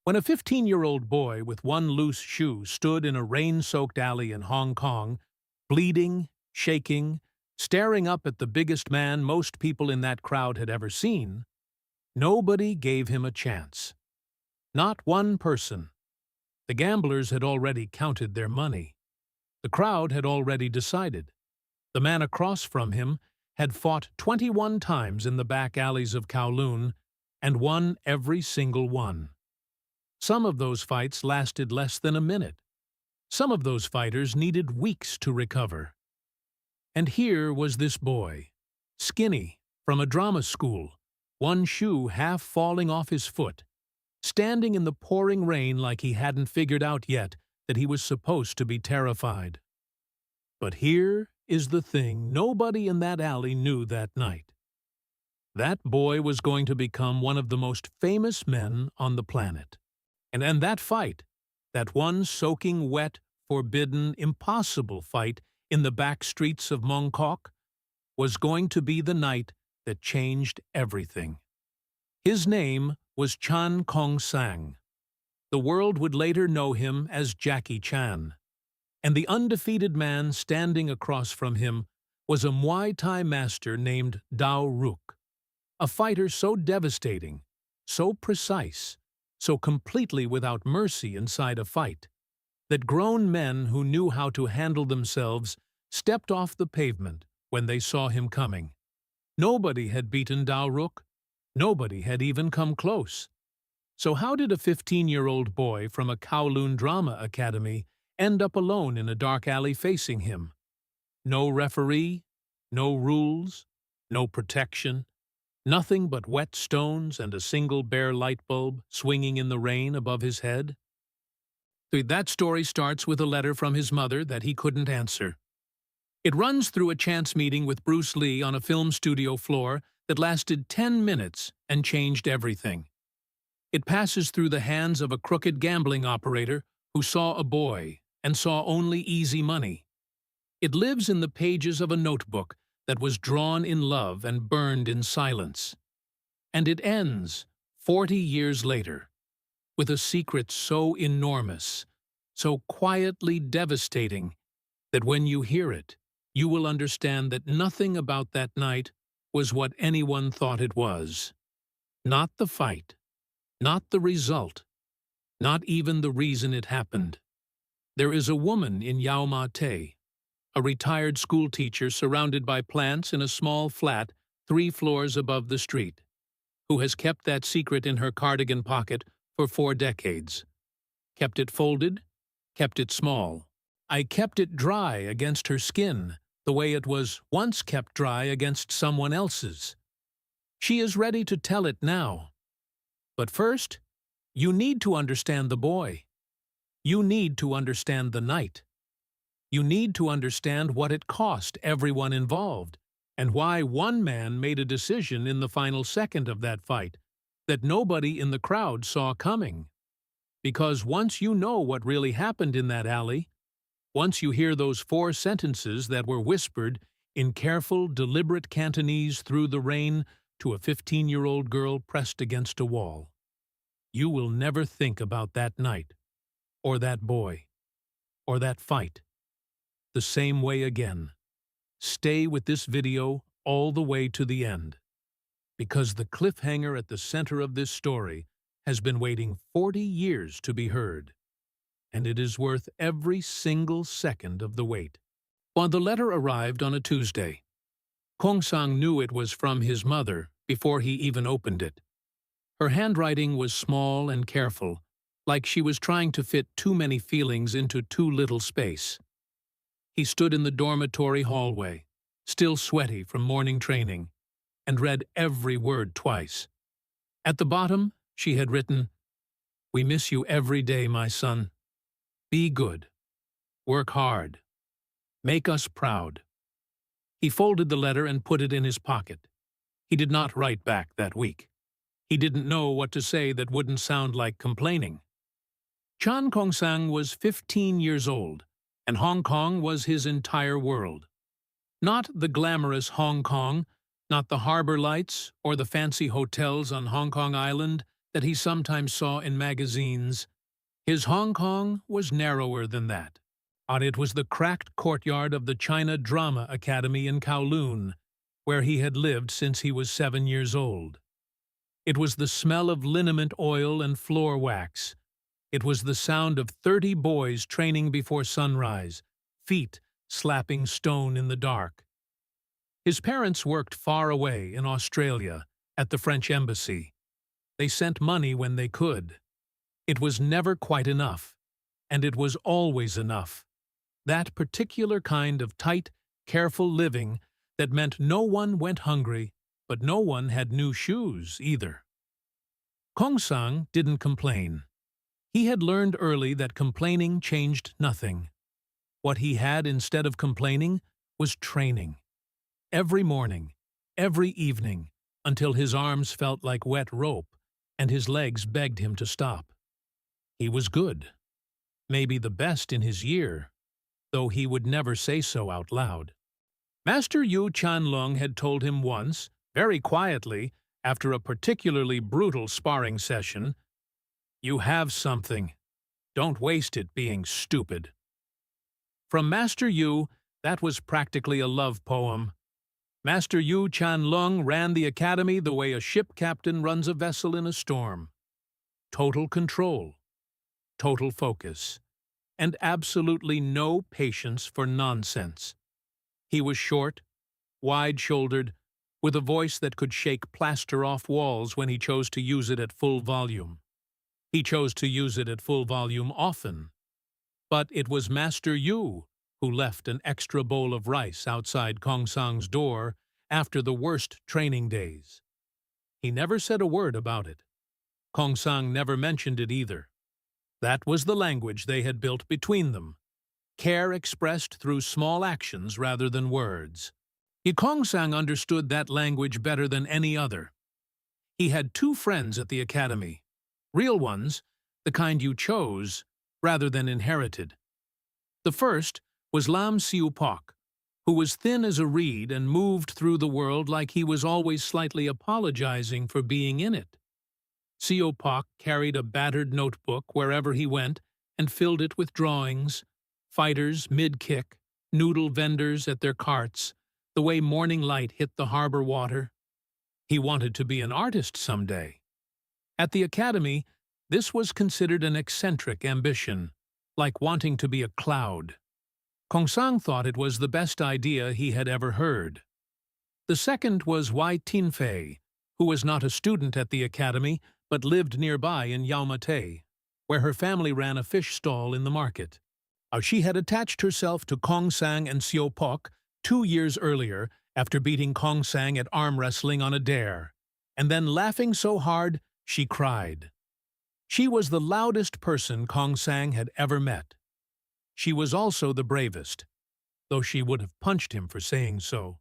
When a 15-year-old boy with one loose shoe stood in a rain-soaked alley in Hong Kong, bleeding, shaking, staring up at the biggest man most people in that crowd had ever seen, nobody gave him a chance. Not one person. The gamblers had already counted their money. The crowd had already decided. The man across from him had fought 21 times in the back alleys of Kowloon and won every single one. Some of those fights lasted less than a minute. Some of those fighters needed weeks to recover. And here was this boy, skinny, from a drama school, one shoe half falling off his foot, standing in the pouring rain like he hadn't figured out yet that he was supposed to be terrified. But here is the thing nobody in that alley knew that night. That boy was going to become one of the most famous men on the planet. And that fight, that one soaking wet, forbidden, impossible fight in the back streets of Mongkok, was going to be the night that changed everything. His name was Chan Kong Sang. The world would later know him as Jackie Chan. And the undefeated man standing across from him was a Muay Thai master named Dao Ruk, a fighter so devastating, so precise, so completely without mercy inside a fight, that grown men who knew how to handle themselves stepped off the pavement when they saw him coming. Nobody had beaten Dao Ruk. Nobody had even come close. So how did a 15-year-old boy from a Kowloon Drama Academy end up alone in a dark alley facing him? No referee, no rules, no protection, nothing but wet stones and a single bare light bulb swinging in the rain above his head? That story starts with a letter from his mother that he couldn't answer. It runs through a chance meeting with Bruce Lee on a film studio floor that lasted 10 minutes and changed everything. It passes through the hands of a crooked gambling operator who saw a boy and saw only easy money. It lives in the pages of a notebook that was drawn in love and burned in silence. And it ends, 40 years later, with a secret so enormous, so quietly devastating, that when you hear it, you will understand that nothing about that night was what anyone thought it was. Not the fight, not the result, not even the reason it happened. There is a woman in Yau Ma Tei, a retired schoolteacher surrounded by plants in a small flat 3 floors above the street, who has kept that secret in her cardigan pocket for 4 decades. Kept it folded, kept it small. I kept it dry against her skin, the way it was once kept dry against someone else's. She is ready to tell it now. But first, you need to understand the boy. You need to understand the night. You need to understand what it cost everyone involved, and why one man made a decision in the final second of that fight that nobody in the crowd saw coming. Because once you know what really happened in that alley, once you hear those 4 sentences that were whispered in careful, deliberate Cantonese through the rain to a 15-year-old girl pressed against a wall, you will never think about that night, or that boy, or that fight the same way again. Stay with this video all the way to the end, because the cliffhanger at the center of this story has been waiting 40 years to be heard, and it is worth every single second of the wait. While the letter arrived on a Tuesday, Kong Sang knew it was from his mother before he even opened it. Her handwriting was small and careful, like she was trying to fit too many feelings into too little space. He stood in the dormitory hallway, still sweaty from morning training, and read every word twice. At the bottom, she had written, "We miss you every day, my son. Be good. Work hard. Make us proud." He folded the letter and put it in his pocket. He did not write back that week. He didn't know what to say that wouldn't sound like complaining. Chan Kong Sang was 15 years old, and Hong Kong was his entire world. Not the glamorous Hong Kong, not the harbor lights or the fancy hotels on Hong Kong Island that he sometimes saw in magazines. His Hong Kong was narrower than that. And it was the cracked courtyard of the China Drama Academy in Kowloon, where he had lived since he was 7 years old. It was the smell of liniment oil and floor wax. It was the sound of 30 boys training before sunrise, feet slapping stone in the dark. His parents worked far away in Australia, at the French embassy. They sent money when they could. It was never quite enough, and it was always enough. That particular kind of tight, careful living that meant no one went hungry, but no one had new shoes either. Kong Sang didn't complain. He had learned early that complaining changed nothing. What he had instead of complaining was training. Every morning, every evening, until his arms felt like wet rope and his legs begged him to stop. He was good, maybe the best in his year, though he would never say so out loud. Master Yu Chanlong had told him once, very quietly, after a particularly brutal sparring session, "You have something. Don't waste it being stupid." From Master Yu, that was practically a love poem. Master Yu Chanlong ran the academy the way a ship captain runs a vessel in a storm. Total control, total focus, and absolutely no patience for nonsense. He was short, wide-shouldered, with a voice that could shake plaster off walls when he chose to use it at full volume. He chose to use it at full volume often. But it was Master Yu who left an extra bowl of rice outside Kong Sang's door after the worst training days. He never said a word about it. Kong Sang never mentioned it either. That was the language they had built between them, care expressed through small actions rather than words. Kong Sang understood that language better than any other. He had 2 friends at the academy, real ones, the kind you chose rather than inherited. The first was Lam Siu Pok, who was thin as a reed and moved through the world like he was always slightly apologizing for being in it. Siu Pok carried a battered notebook wherever he went and filled it with drawings, fighters mid-kick, noodle vendors at their carts, the way morning light hit the harbor water. He wanted to be an artist someday. At the academy, this was considered an eccentric ambition, like wanting to be a cloud. Kong Sang thought it was the best idea he had ever heard. The second was Wai Tinfei, who was not a student at the academy but lived nearby in Yau Ma Tei, where her family ran a fish stall in the market. She had attached herself to Kong Sang and Siu Pok 2 years earlier after beating Kong Sang at arm wrestling on a dare, and then laughing so hard she cried. She was the loudest person Kong Sang had ever met. She was also the bravest, though she would have punched him for saying so.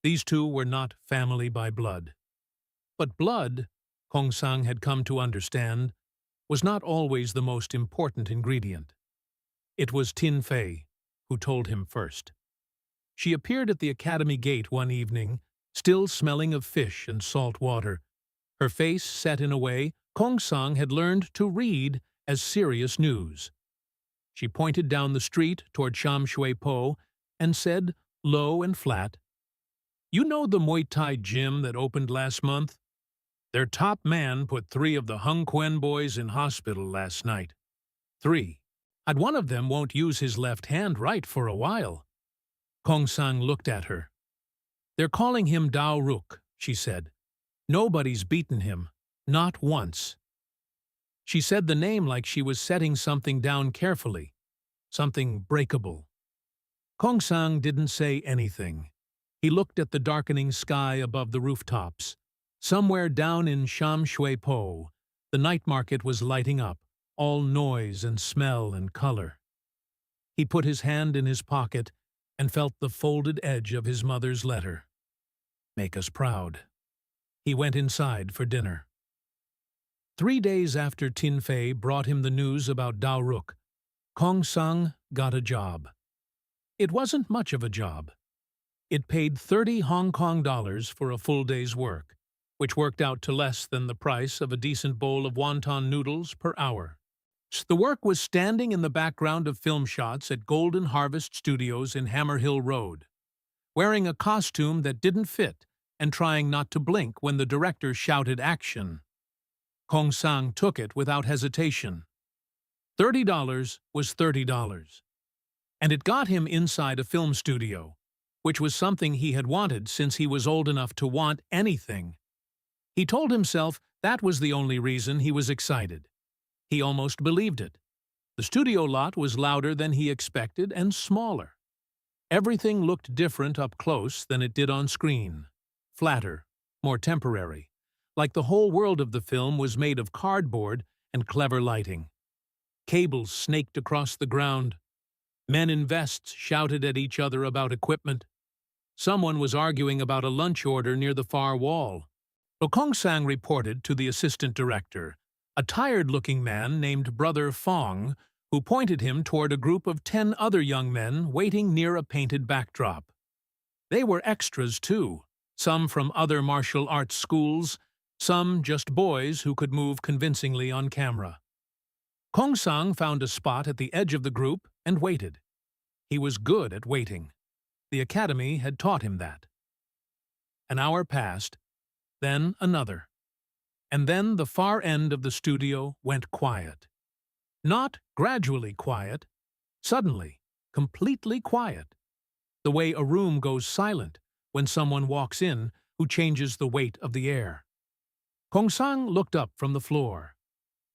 These 2 were not family by blood. But blood, Kong Sang had come to understand, was not always the most important ingredient. It was Tin Fei who told him first. She appeared at the academy gate one evening, still smelling of fish and salt water, her face set in a way Kong Sang had learned to read as serious news. She pointed down the street toward Sham Shui Po and said, low and flat, "You know the Muay Thai gym that opened last month? Their top man put 3 of the Hung Quen boys in hospital last night. 3. And one of them won't use his left hand right for a while." Kong Sang looked at her. "They're calling him Dao Ruk," she said. "Nobody's beaten him. Not once." She said the name like she was setting something down carefully, something breakable. Kong Sang didn't say anything. He looked at the darkening sky above the rooftops. Somewhere down in Sham Shui Po, the night market was lighting up, all noise and smell and color. He put his hand in his pocket and felt the folded edge of his mother's letter. "Make us proud." He went inside for dinner. 3 days after Tin Fei brought him the news about Dao Ruk, Kong Sang got a job. It wasn't much of a job. It paid 30 Hong Kong dollars for a full day's work, which worked out to less than the price of a decent bowl of wonton noodles per hour. The work was standing in the background of film shots at Golden Harvest Studios in Hammer Hill Road, wearing a costume that didn't fit and trying not to blink when the director shouted action. Kong Sang took it without hesitation. $30 was $30. And it got him inside a film studio, which was something he had wanted since he was old enough to want anything. He told himself that was the only reason he was excited. He almost believed it. The studio lot was louder than he expected and smaller. Everything looked different up close than it did on screen. Flatter, more temporary, like the whole world of the film was made of cardboard and clever lighting. Cables snaked across the ground. Men in vests shouted at each other about equipment. Someone was arguing about a lunch order near the far wall. Kong Sang reported to the assistant director, a tired-looking man named Brother Fong, who pointed him toward a group of 10 other young men waiting near a painted backdrop. They were extras, too, some from other martial arts schools, some just boys who could move convincingly on camera. Kong Sang found a spot at the edge of the group and waited. He was good at waiting. The academy had taught him that. An hour passed, then another. And then the far end of the studio went quiet. Not gradually quiet, suddenly, completely quiet. The way a room goes silent when someone walks in who changes the weight of the air. Kong Sang looked up from the floor.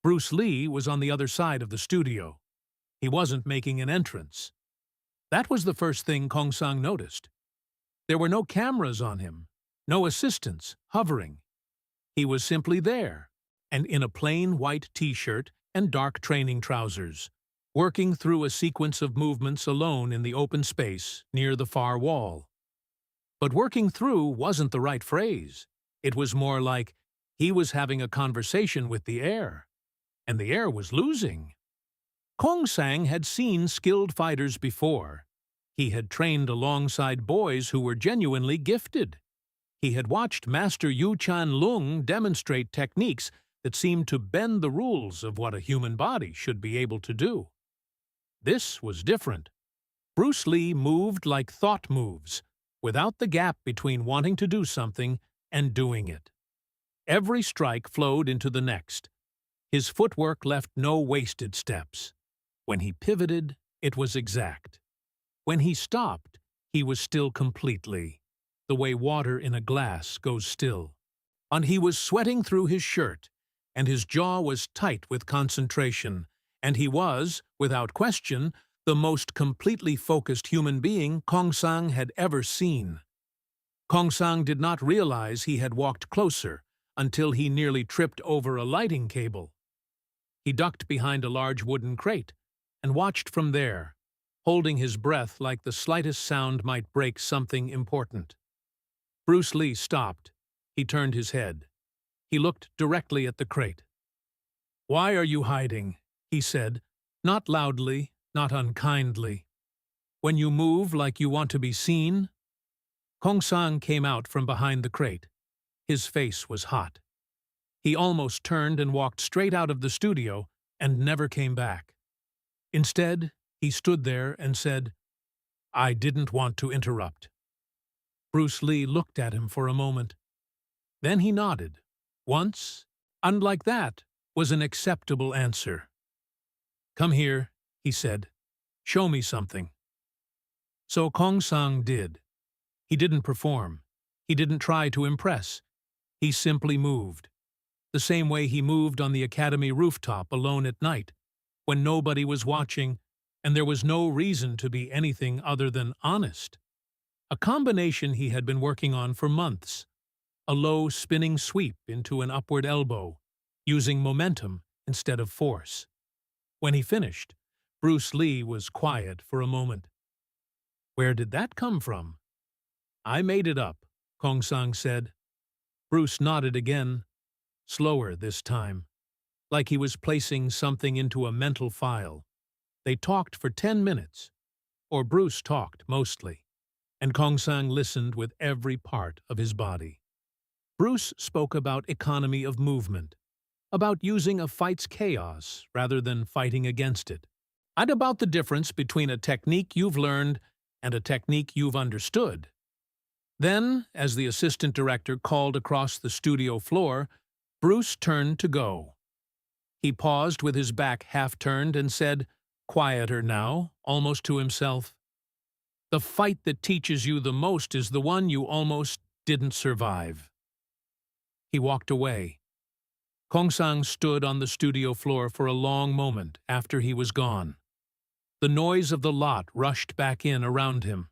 Bruce Lee was on the other side of the studio. He wasn't making an entrance. That was the first thing Kong Sang noticed. There were no cameras on him, no assistants hovering. He was simply there, and in a plain white t-shirt and dark training trousers, working through a sequence of movements alone in the open space near the far wall. But working through wasn't the right phrase. It was more like he was having a conversation with the air, and the air was losing. Kong Sang had seen skilled fighters before. He had trained alongside boys who were genuinely gifted. He had watched Master Yu Chan Lung demonstrate techniques that seemed to bend the rules of what a human body should be able to do. This was different. Bruce Lee moved like thought moves, without the gap between wanting to do something and doing it. Every strike flowed into the next. His footwork left no wasted steps. When he pivoted, it was exact. When he stopped, he was still completely, the way water in a glass goes still. And he was sweating through his shirt, and his jaw was tight with concentration, and he was, without question, the most completely focused human being Kong Sang had ever seen. Kong Sang did not realize he had walked closer until he nearly tripped over a lighting cable. He ducked behind a large wooden crate and watched from there, holding his breath like the slightest sound might break something important. Bruce Lee stopped. He turned his head. He looked directly at the crate. "Why are you hiding?" he said, not loudly, not unkindly. "When you move like you want to be seen?" Kong Sang came out from behind the crate. His face was hot. He almost turned and walked straight out of the studio and never came back. Instead, he stood there and said, "I didn't want to interrupt." Bruce Lee looked at him for a moment. Then he nodded. Once, and like that, was an acceptable answer. "Come here," he said. "Show me something." So Kong Sang did. He didn't perform. He didn't try to impress. He simply moved. The same way he moved on the academy rooftop alone at night, when nobody was watching and there was no reason to be anything other than honest. A combination he had been working on for months. A low spinning sweep into an upward elbow, using momentum instead of force. When he finished, Bruce Lee was quiet for a moment. "Where did that come from?" "I made it up," Kong Sang said. Bruce nodded again, slower this time, like he was placing something into a mental file. They talked for 10 minutes, or Bruce talked mostly, and Kong Sang listened with every part of his body. Bruce spoke about economy of movement, about using a fight's chaos rather than fighting against it, and about the difference between a technique you've learned and a technique you've understood. Then, as the assistant director called across the studio floor, Bruce turned to go. He paused with his back half-turned and said, quieter now, almost to himself, "The fight that teaches you the most is the one you almost didn't survive." He walked away. Kongsang stood on the studio floor for a long moment after he was gone. The noise of the lot rushed back in around him,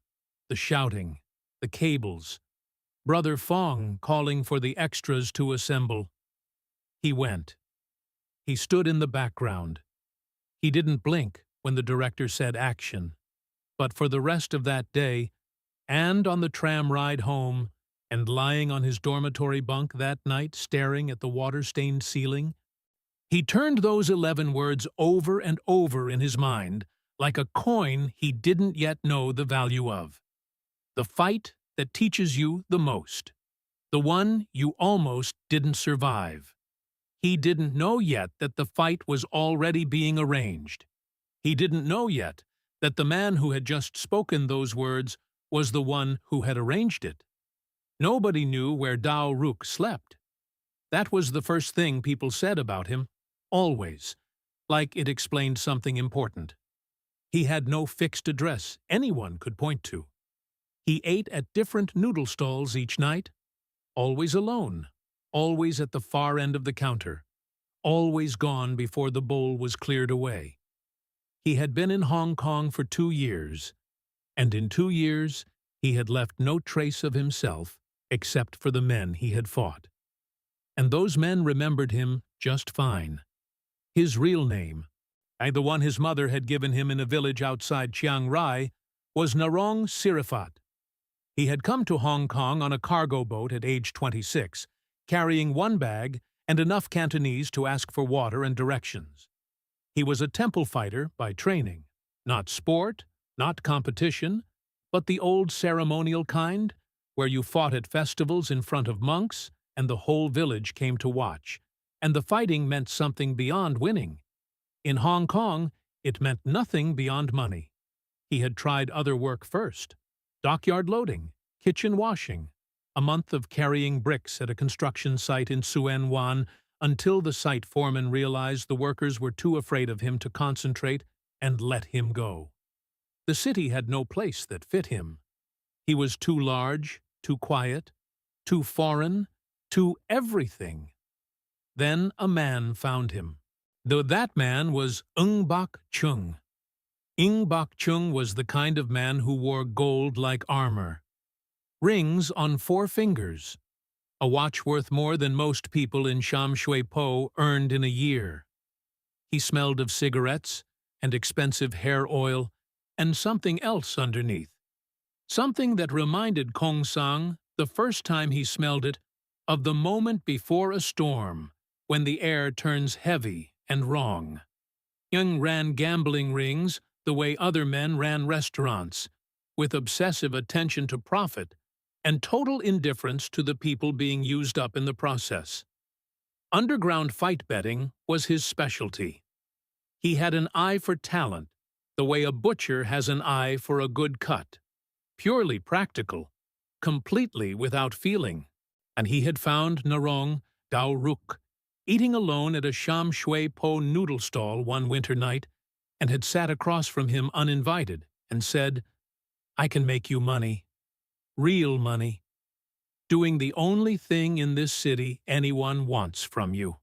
the shouting, the cables, Brother Fong calling for the extras to assemble. He went. He stood in the background. He didn't blink when the director said action, but for the rest of that day, and on the tram ride home, and lying on his dormitory bunk that night staring at the water-stained ceiling, he turned those 11 words over and over in his mind like a coin he didn't yet know the value of. The fight that teaches you the most. The one you almost didn't survive. He didn't know yet that the fight was already being arranged. He didn't know yet that the man who had just spoken those words was the one who had arranged it. Nobody knew where Dao Ruk slept. That was the first thing people said about him, always, like it explained something important. He had no fixed address anyone could point to. He ate at different noodle stalls each night, always alone, always at the far end of the counter, always gone before the bowl was cleared away. He had been in Hong Kong for 2 years, and in 2 years he had left no trace of himself except for the men he had fought. And those men remembered him just fine. His real name, the one his mother had given him in a village outside Chiang Rai, was Narong Sirifat. He had come to Hong Kong on a cargo boat at age 26, carrying 1 bag and enough Cantonese to ask for water and directions. He was a temple fighter by training, not sport, not competition, but the old ceremonial kind, where you fought at festivals in front of monks and the whole village came to watch, and the fighting meant something beyond winning. In Hong Kong, it meant nothing beyond money. He had tried other work first: dockyard loading, kitchen washing, a month of carrying bricks at a construction site in Suen Wan, until the site foreman realized the workers were too afraid of him to concentrate and let him go. The city had no place that fit him. He was too large, too quiet, too foreign, too everything. Then a man found him. Though that man was Ng Bak Chung. Ng Bak Chung was the kind of man who wore gold like armor, rings on 4 fingers, a watch worth more than most people in Sham Shui Po earned in a year. He smelled of cigarettes and expensive hair oil and something else underneath, something that reminded Kongsang, the first time he smelled it, of the moment before a storm, when the air turns heavy and wrong. Young ran gambling rings the way other men ran restaurants, with obsessive attention to profit and total indifference to the people being used up in the process. Underground fight betting was his specialty. He had an eye for talent, the way a butcher has an eye for a good cut. Purely practical, completely without feeling. And he had found Narong Dao Ruk eating alone at a Sham Shui Po noodle stall one winter night, and had sat across from him uninvited and said, "I can make you money. Real money. Doing the only thing in this city anyone wants from you."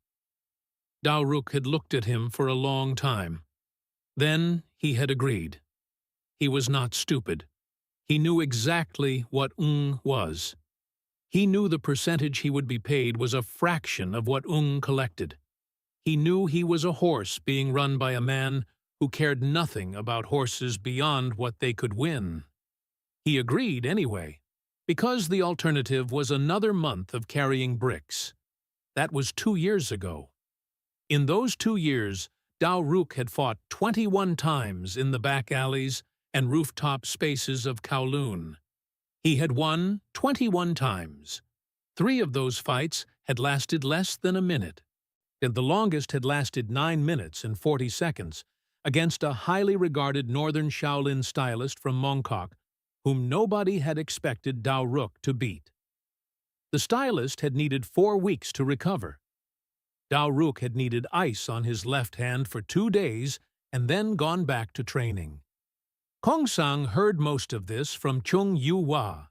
Dao Ruk had looked at him for a long time. Then he had agreed. He was not stupid. He knew exactly what was. He knew the percentage he would be paid was a fraction of what collected. He knew he was a horse being run by a man who cared nothing about horses beyond what they could win. He agreed anyway, because the alternative was another month of carrying bricks. That was 2 years ago. In those 2 years, Dao Ruk had fought 21 times in the back alleys and rooftop spaces of Kowloon. He had won 21 times. 3 of those fights had lasted less than a minute, and the longest had lasted 9 minutes and 40 seconds, against a highly regarded northern Shaolin stylist from Mongkok, whom nobody had expected Dao Ruk to beat. The stylist had needed 4 weeks to recover. Dao Ruk had needed ice on his left hand for 2 days and then gone back to training. Kong Sang heard most of this from Chung Yu-Hua.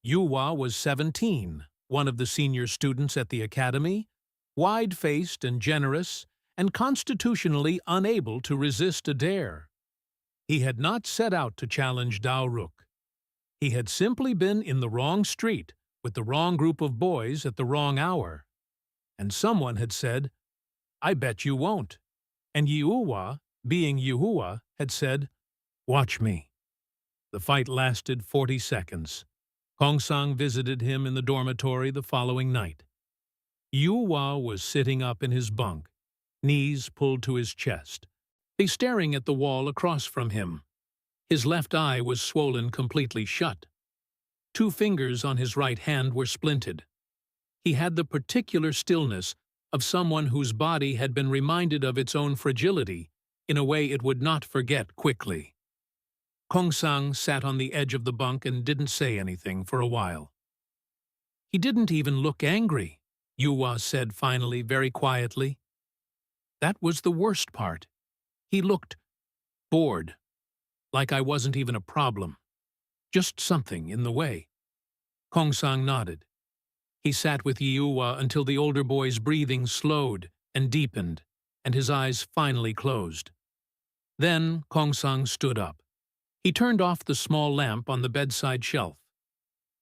Yu-Hua was 17, one of the senior students at the academy, wide-faced and generous, and constitutionally unable to resist a dare. He had not set out to challenge Dao Ruk. He had simply been in the wrong street with the wrong group of boys at the wrong hour. And someone had said, "I bet you won't." And Yu-Hua, being Yu-Hua, had said, "Watch me." The fight lasted 40 seconds. Kong Sang visited him in the dormitory the following night. Yu-Hua was sitting up in his bunk, knees pulled to his chest, staring at the wall across from him. His left eye was swollen completely shut. 2 fingers on his right hand were splinted. He had the particular stillness of someone whose body had been reminded of its own fragility in a way it would not forget quickly. Kong Sang sat on the edge of the bunk and didn't say anything for a while. "He didn't even look angry," Yu-Hua said finally, very quietly. "That was the worst part. He looked bored, like I wasn't even a problem. Just something in the way." Kong Sang nodded. He sat with Yu-Hua until the older boy's breathing slowed and deepened, and his eyes finally closed. Then Kong Sang stood up. He turned off the small lamp on the bedside shelf.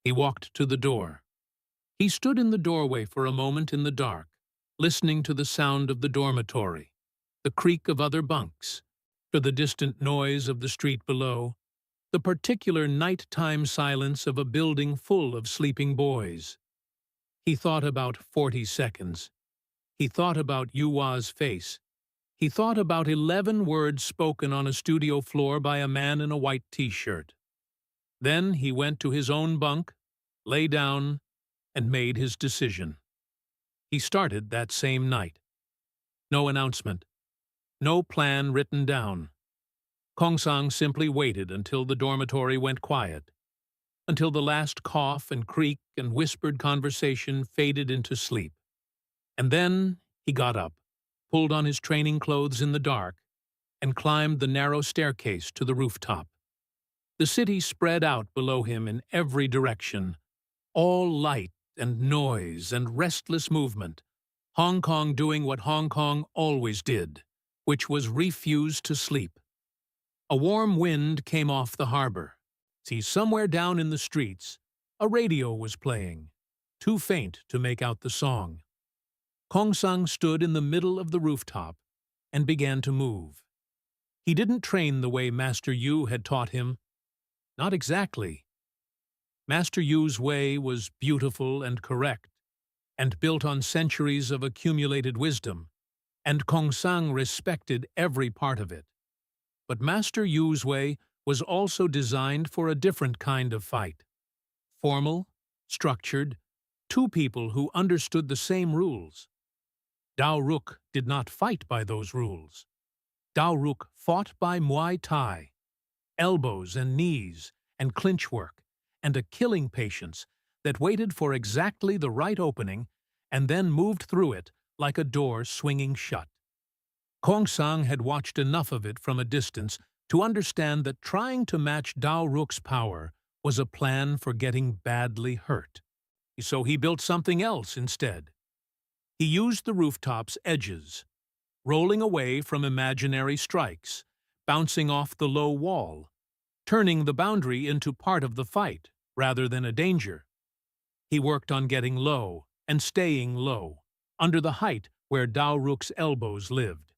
He walked to the door. He stood in the doorway for a moment in the dark, listening to the sound of the dormitory, the creak of other bunks, to the distant noise of the street below, the particular nighttime silence of a building full of sleeping boys. He thought about 40 seconds. He thought about Yu-Hua's face. He thought about 11 words spoken on a studio floor by a man in a white t-shirt. Then he went to his own bunk, lay down, and made his decision. He started that same night. No announcement. No plan written down. Kong Sang simply waited until the dormitory went quiet, until the last cough and creak and whispered conversation faded into sleep. And then he got up, pulled on his training clothes in the dark, and climbed the narrow staircase to the rooftop. The city spread out below him in every direction, all light and noise and restless movement, Hong Kong doing what Hong Kong always did, which was refuse to sleep. A warm wind came off the harbor. See, somewhere down in the streets, a radio was playing, too faint to make out the song. Kong Sang stood in the middle of the rooftop and began to move. He didn't train the way Master Yu had taught him. Not exactly. Master Yu's way was beautiful and correct, and built on centuries of accumulated wisdom, and Kong Sang respected every part of it. But Master Yu's way was also designed for a different kind of fight. Formal, structured, 2 people who understood the same rules. Dao Ruk did not fight by those rules. Dao Ruk fought by Muay Thai, elbows and knees and clinch work, and a killing patience that waited for exactly the right opening and then moved through it like a door swinging shut. Kong Sang had watched enough of it from a distance to understand that trying to match Dao Ruk's power was a plan for getting badly hurt. So he built something else instead. He used the rooftop's edges, rolling away from imaginary strikes, bouncing off the low wall, turning the boundary into part of the fight rather than a danger. He worked on getting low and staying low, under the height where Dao Ruk's elbows lived.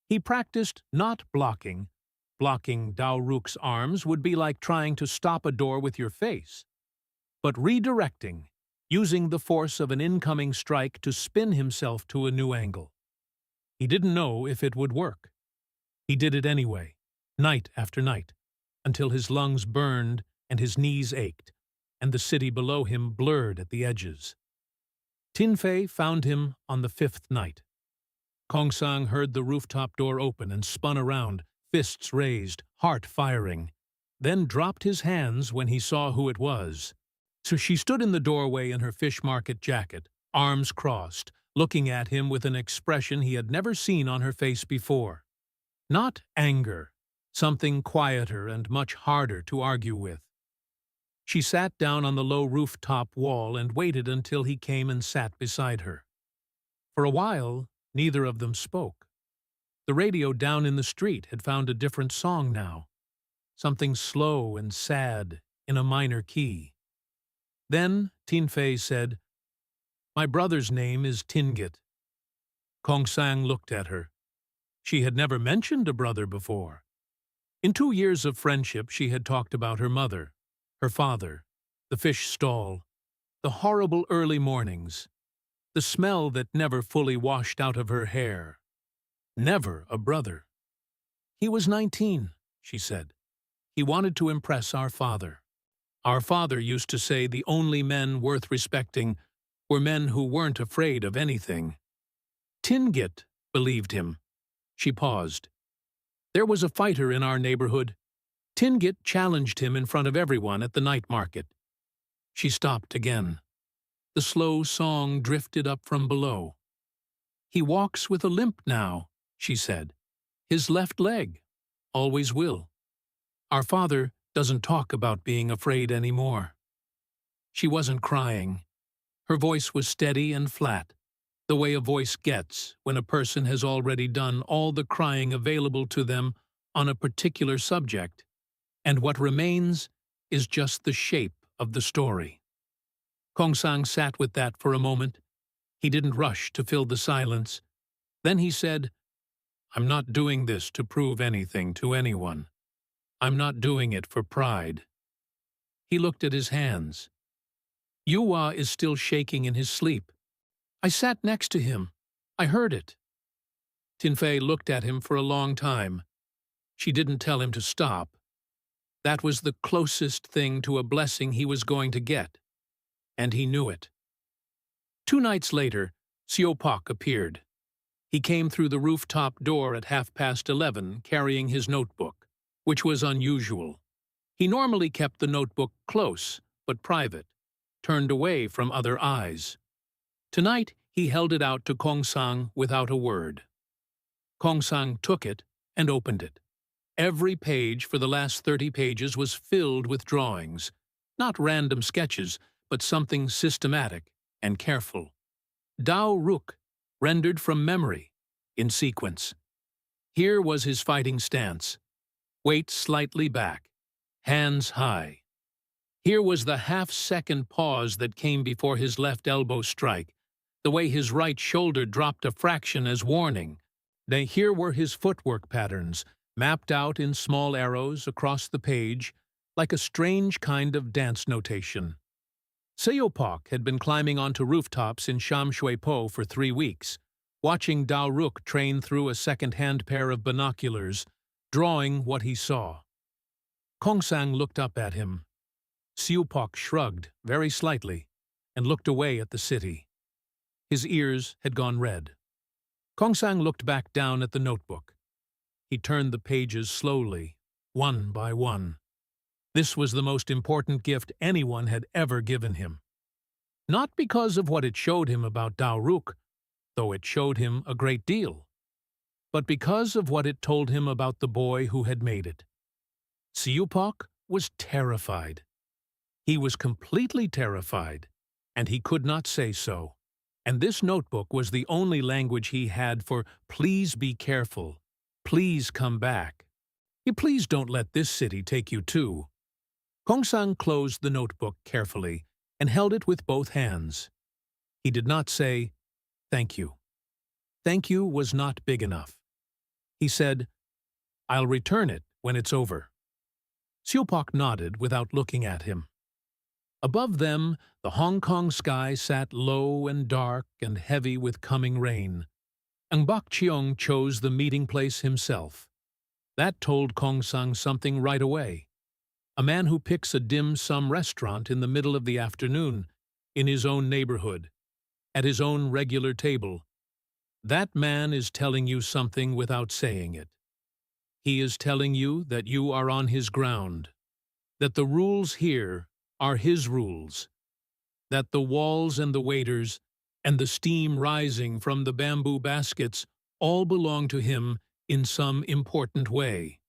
He practiced not blocking. Blocking Dao Ruk's arms would be like trying to stop a door with your face, but redirecting, using the force of an incoming strike to spin himself to a new angle. He didn't know if it would work. He did it anyway, night after night, until his lungs burned and his knees ached, and the city below him blurred at the edges. Tin Fei found him on the fifth night. Kong Sang heard the rooftop door open and spun around, fists raised, heart firing, then dropped his hands when he saw who it was. So she stood in the doorway in her fish market jacket, arms crossed, looking at him with an expression he had never seen on her face before. Not anger, something quieter and much harder to argue with. She sat down on the low rooftop wall and waited until he came and sat beside her. For a while, neither of them spoke. The radio down in the street had found a different song now, something slow and sad in a minor key. Then Tin Fei said, "My brother's name is Tingit." Kong Sang looked at her. She had never mentioned a brother before. In 2 years of friendship she had talked about her mother, her father, the fish stall, the horrible early mornings, the smell that never fully washed out of her hair. Never a brother. "He was 19, she said. "He wanted to impress our father. Our father used to say the only men worth respecting were men who weren't afraid of anything." Tingit believed him. She paused. "There was a fighter in our neighborhood. Tingit challenged him in front of everyone at the night market." She stopped again. The slow song drifted up from below. "He walks with a limp now," she said. "His left leg. Always will. Our father doesn't talk about being afraid anymore." She wasn't crying. Her voice was steady and flat, the way a voice gets when a person has already done all the crying available to them on a particular subject, and what remains is just the shape of the story. Kong Sang sat with that for a moment. He didn't rush to fill the silence. Then he said, "I'm not doing this to prove anything to anyone. I'm not doing it for pride." He looked at his hands. "Yuhua is still shaking in his sleep. I sat next to him. I heard it." Tin Fei looked at him for a long time. She didn't tell him to stop. That was the closest thing to a blessing he was going to get, and he knew it. 2 nights later, Xiao Pak appeared. He came through the rooftop door at 11:30 carrying his notebook, which was unusual. He normally kept the notebook close but private, turned away from other eyes. Tonight he held it out to Kong Sang without a word. Kong Sang took it and opened it. Every page for the last 30 pages was filled with drawings, not random sketches, but something systematic and careful. Dao Ruk, rendered from memory, in sequence. Here was his fighting stance. Weight slightly back, hands high. Here was the half-second pause that came before his left elbow strike, the way his right shoulder dropped a fraction as warning. Then here were his footwork patterns, mapped out in small arrows across the page, like a strange kind of dance notation. Xiao Pak had been climbing onto rooftops in Sham Shui Po for 3 weeks, watching Dao Ruk train through a second-hand pair of binoculars, drawing what he saw. Kong Sang looked up at him. Xiao Pak shrugged very slightly and looked away at the city. His ears had gone red. Kong Sang looked back down at the notebook. He turned the pages slowly, one by one. This was the most important gift anyone had ever given him. Not because of what it showed him about Dao Ruk, though it showed him a great deal, but because of what it told him about the boy who had made it. Xiao Pak was terrified. He was completely terrified, and he could not say so. And this notebook was the only language he had for "please be careful, please come back. Please don't let this city take you too." Kong Sang closed the notebook carefully and held it with both hands. He did not say, "Thank you." Thank you was not big enough. He said, "I'll return it when it's over." Xiao Pak nodded without looking at him. Above them, the Hong Kong sky sat low and dark and heavy with coming rain. Ng Bak Cheong chose the meeting place himself. That told Kong Sang something right away. A man who picks a dim sum restaurant in the middle of the afternoon, in his own neighborhood. at his own regular table. That man is telling you something without saying it. He is telling you that you are on his ground, that the rules here are his rules, that the walls and the waiters and the steam rising from the bamboo baskets all belong to him in some important way.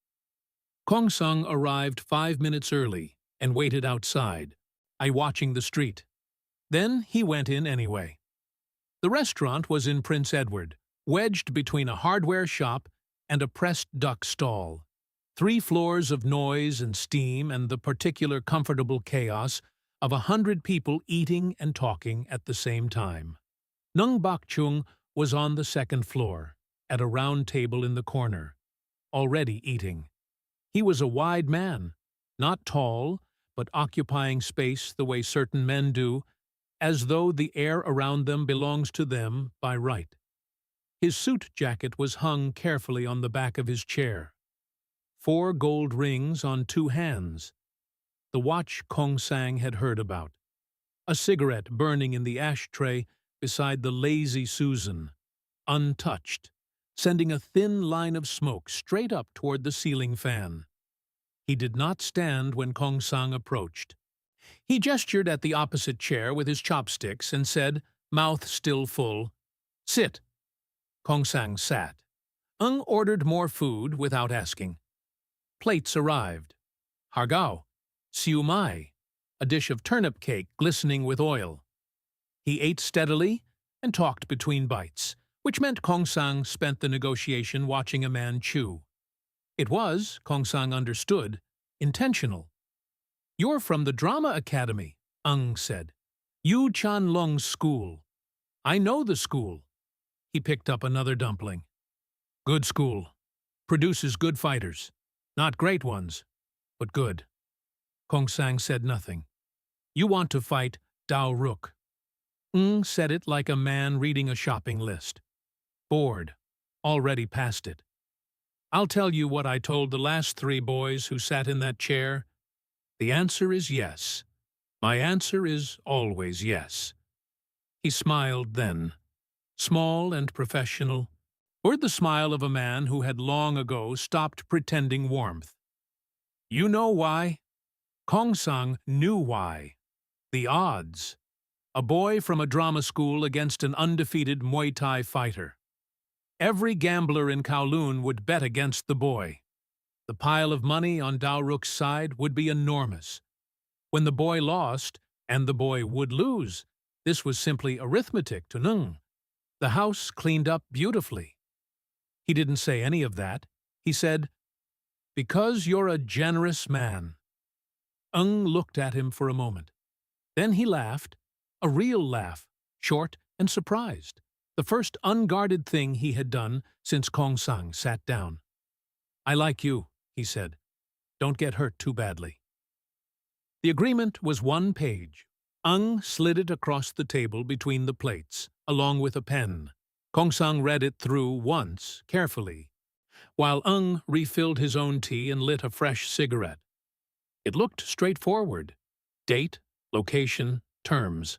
Kong Sung arrived 5 minutes early and waited outside, watching the street. Then he went in anyway. The restaurant was in Prince Edward, wedged between a hardware shop and a pressed duck stall. 3 floors of noise and steam and the particular comfortable chaos of 100 people eating and talking at the same time. Nung Bak Chung was on the 2nd floor, at a round table in the corner, already eating. He was a wide man, not tall, but occupying space the way certain men do, as though the air around them belongs to them by right. His suit jacket was hung carefully on the back of his chair. 4 gold rings on 2 hands. The watch Kong Sang had heard about. A cigarette burning in the ashtray beside the lazy Susan, untouched, sending a thin line of smoke straight up toward the ceiling fan. He did not stand when Kong Sang approached. He gestured at the opposite chair with his chopsticks and said, mouth still full, "Sit." Kong Sang sat. Ung ordered more food without asking. Plates arrived. Hargao, siu mai, a dish of turnip cake glistening with oil. He ate steadily and talked between bites, which meant Kong Sang spent the negotiation watching a man chew. It was, Kong Sang understood, intentional. "You're from the Drama Academy," Ung said. "Yu Chan Lung's school." "I know the school." He picked up another dumpling. "Good school. Produces good fighters. Not great ones, but good." Kong Sang said nothing. "You want to fight Dao Ruk." Ung said it like a man reading a shopping list. Bored. Already past it. "I'll tell you what I told the last 3 boys who sat in that chair. The answer is yes. My answer is always yes." He smiled then, small and professional, or the smile of a man who had long ago stopped pretending warmth. "You know why?" Kong Sang knew why. The odds. A boy from a drama school against an undefeated Muay Thai fighter. Every gambler in Kowloon would bet against the boy. The pile of money on Dao Ruk's side would be enormous. When the boy lost, and the boy would lose, this was simply arithmetic to Nung. The house cleaned up beautifully. He didn't say any of that. He said, "Because you're a generous man." Ung looked at him for a moment. Then he laughed, a real laugh, short and surprised, the first unguarded thing he had done since Kong Sang sat down. "I like you," he said. "Don't get hurt too badly." The agreement was 1 page. Ung slid it across the table between the plates, along with a pen. Kong Sang read it through once, carefully, while Ung refilled his own tea and lit a fresh cigarette. It looked straightforward. Date, location, terms.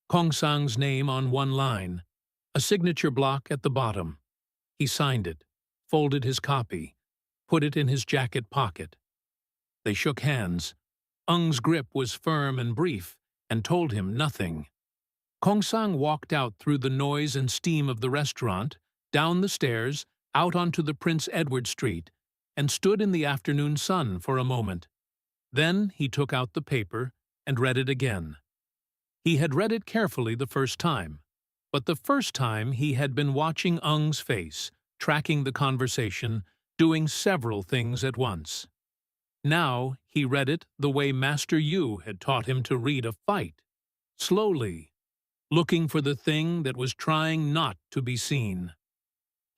Kong Sang's name on 1 line. A signature block at the bottom. He signed it, folded his copy, put it in his jacket pocket. They shook hands. Ung's grip was firm and brief, and told him nothing. Kong Sang walked out through the noise and steam of the restaurant, down the stairs, out onto the Prince Edward Street, and stood in the afternoon sun for a moment. Then he took out the paper and read it again. He had read it carefully the first time, but the first time he had been watching Ung's face, tracking the conversation, doing several things at once. Now he read it the way Master Yu had taught him to read a fight, slowly, looking for the thing that was trying not to be seen.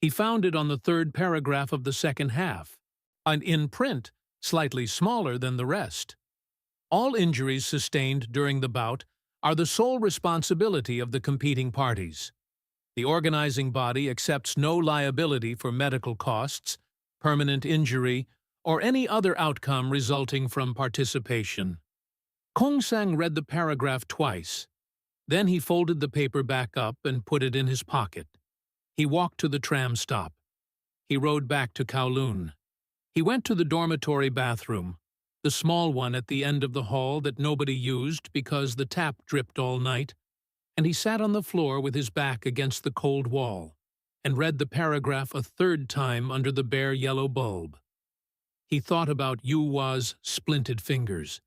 He found it on the 3rd paragraph of the 2nd half, and in print, slightly smaller than the rest. All injuries sustained during the bout are the sole responsibility of the competing parties. The organizing body accepts no liability for medical costs, permanent injury, or any other outcome resulting from participation. Kong Sang read the paragraph twice. Then he folded the paper back up and put it in his pocket. He walked to the tram stop. He rode back to Kowloon. He went to the dormitory bathroom, the small one at the end of the hall that nobody used because the tap dripped all night, and he sat on the floor with his back against the cold wall and read the paragraph a third time under the bare yellow bulb. He thought about Yu Hua's splinted fingers.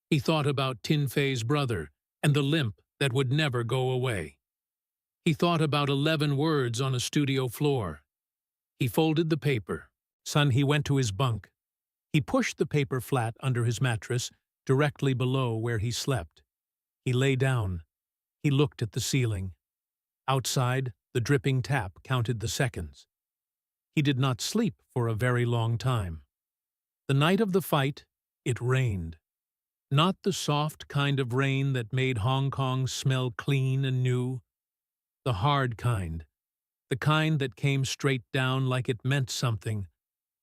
He thought about Tin Fei's brother and the limp that would never go away. He thought about 11 words on a studio floor. He folded the paper. He went to his bunk. He pushed the paper flat under his mattress, directly below where he slept. He lay down. He looked at the ceiling. Outside, the dripping tap counted the seconds. He did not sleep for a very long time. The night of the fight, it rained. Not the soft kind of rain that made Hong Kong smell clean and new. The hard kind. The kind that came straight down like it meant something,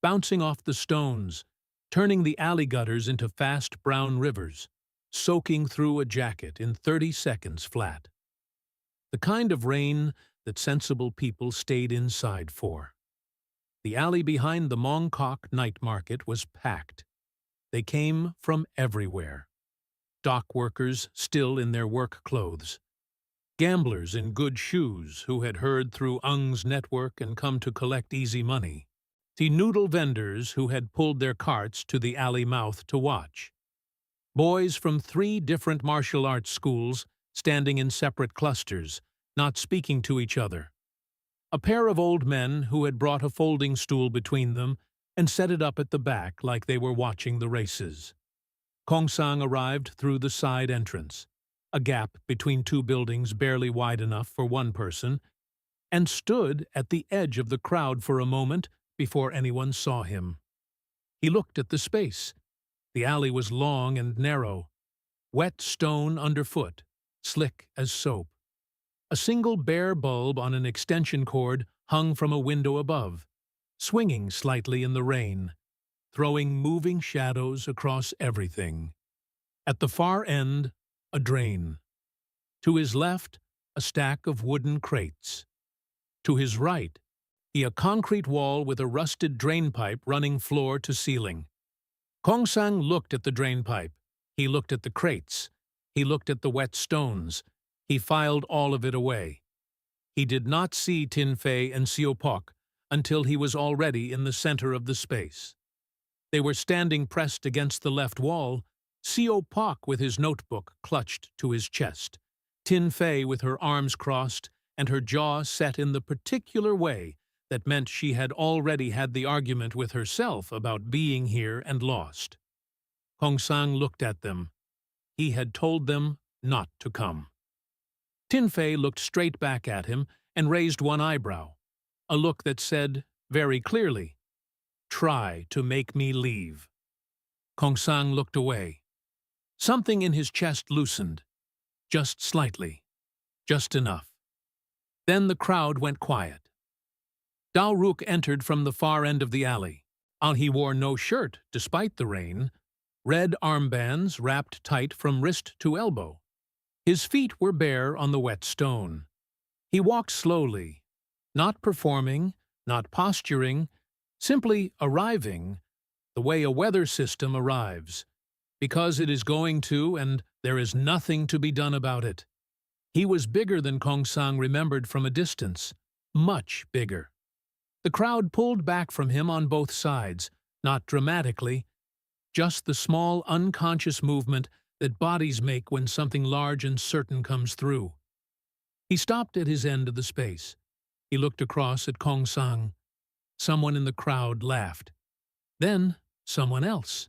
bouncing off the stones, turning the alley gutters into fast brown rivers, soaking through a jacket in 30 seconds flat. The kind of rain that sensible people stayed inside for. The alley behind the Mong Kok night market was packed. They came from everywhere. Dock workers still in their work clothes. Gamblers in good shoes who had heard through Ung's network and come to collect easy money. The noodle vendors who had pulled their carts to the alley mouth to watch. Boys from 3 different martial arts schools standing in separate clusters, not speaking to each other. A pair of old men who had brought a folding stool between them and set it up at the back like they were watching the races. Kong Sang arrived through the side entrance, a gap between 2 buildings barely wide enough for one person, and stood at the edge of the crowd for a moment before anyone saw him. He looked at the space. The alley was long and narrow, wet stone underfoot, slick as soap. A single bare bulb on an extension cord hung from a window above, swinging slightly in the rain, throwing moving shadows across everything. At the far end, a drain. To his left, a stack of wooden crates. To his right, a concrete wall with a rusted drain pipe running floor to ceiling. Kong Sang looked at the drain pipe. He looked at the crates. He looked at the wet stones. He filed all of it away. He did not see Tin Fei and Xiao Pok until he was already in the center of the space. They were standing pressed against the left wall, Xiao Pok with his notebook clutched to his chest, Tin Fei with her arms crossed and her jaw set in the particular way that meant she had already had the argument with herself about being here and lost. Kong Sang looked at them. He had told them not to come. Tin Fei looked straight back at him and raised one eyebrow, a look that said, very clearly, "Try to make me leave." Kong Sang looked away. Something in his chest loosened, just slightly, just enough. Then the crowd went quiet. Dao Ruk entered from the far end of the alley. He wore no shirt, despite the rain, red armbands wrapped tight from wrist to elbow. His feet were bare on the wet stone. He walked slowly, not performing, not posturing, simply arriving the way a weather system arrives, because it is going to and there is nothing to be done about it. He was bigger than Kong Sang remembered from a distance, much bigger. The crowd pulled back from him on both sides, not dramatically, just the small unconscious movement that bodies make when something large and certain comes through. He stopped at his end of the space. He looked across at Kong Sang. Someone in the crowd laughed. Then someone else.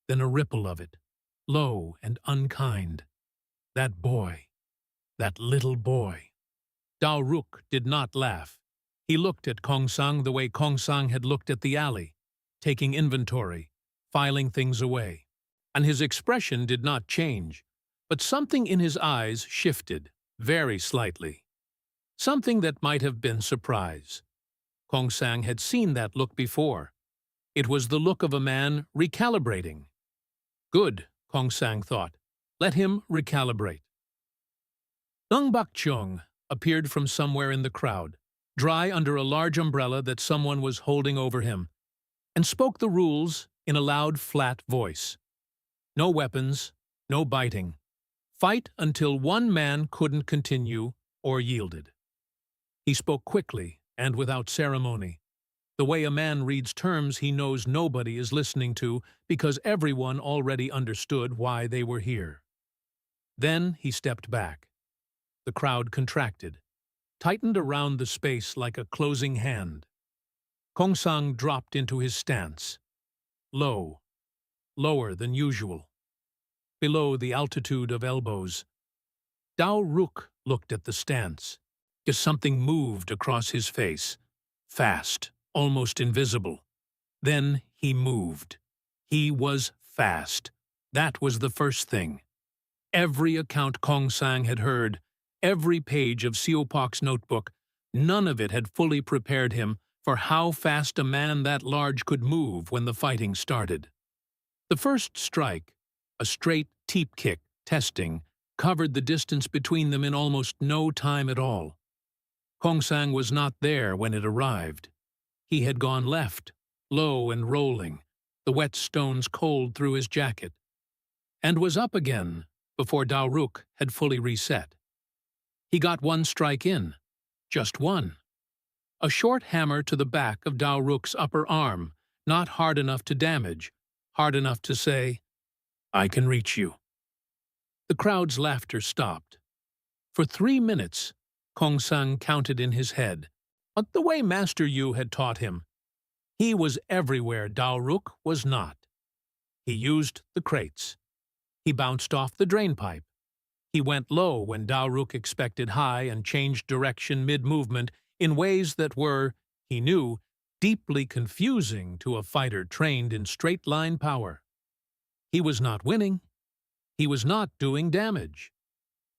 Then a ripple of it, low and unkind. That boy. That little boy. Dao Ruk did not laugh. He looked at Kong Sang the way Kong Sang had looked at the alley, taking inventory, filing things away. And his expression did not change, but something in his eyes shifted, very slightly. Something that might have been surprise. Kong Sang had seen that look before. It was the look of a man recalibrating. Good, Kong Sang thought. Let him recalibrate. Ng Bak Chung appeared from somewhere in the crowd, dry under a large umbrella that someone was holding over him, and spoke the rules in a loud, flat voice. No weapons, no biting. Fight until one man couldn't continue or yielded. He spoke quickly and without ceremony, the way a man reads terms he knows nobody is listening to because everyone already understood why they were here. Then he stepped back. The crowd contracted, tightened around the space like a closing hand. Kong Sang dropped into his stance, low, lower than usual, below the altitude of elbows. Dao Ruk looked at the stance. Just something moved across his face, fast, almost invisible. Then he moved. He was fast. That was the first thing. Every account Kong Sang had heard, every page of Siopok's notebook, none of it had fully prepared him for how fast a man that large could move when the fighting started. The first strike, a straight teep kick, testing, covered the distance between them in almost no time at all. Kong Sang was not there when it arrived. He had gone left, low and rolling, the wet stones cold through his jacket, and was up again before Dao Ruk had fully reset. He got one strike in, just one. A short hammer to the back of Dao Ruk's upper arm, not hard enough to damage, hard enough to say, "I can reach you." The crowd's laughter stopped. For 3 minutes, Kong Sang counted in his head, but the way Master Yu had taught him. He was everywhere Dao Ruk was not. He used the crates. He bounced off the drainpipe. He went low when Dao Ruk expected high and changed direction mid-movement in ways that were, he knew, deeply confusing to a fighter trained in straight-line power. He was not winning. He was not doing damage.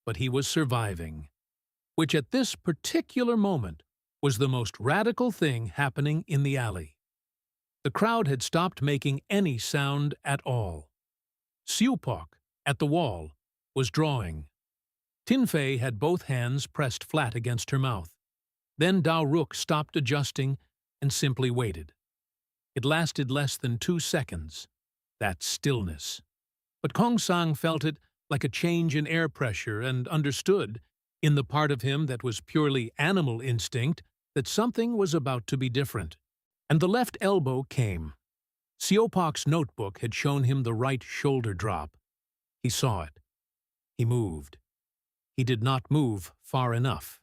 But he was surviving, which at this particular moment was the most radical thing happening in the alley. The crowd had stopped making any sound at all. Siopok, at the wall, was drawing. Tin Fei had both hands pressed flat against her mouth. Then Dao Ruk stopped adjusting and simply waited. It lasted less than 2 seconds, that stillness. But Kong Sang felt it like a change in air pressure and understood, in the part of him that was purely animal instinct, that something was about to be different. And the left elbow came. Siopok's notebook had shown him the right shoulder drop. He saw it. He moved. He did not move far enough.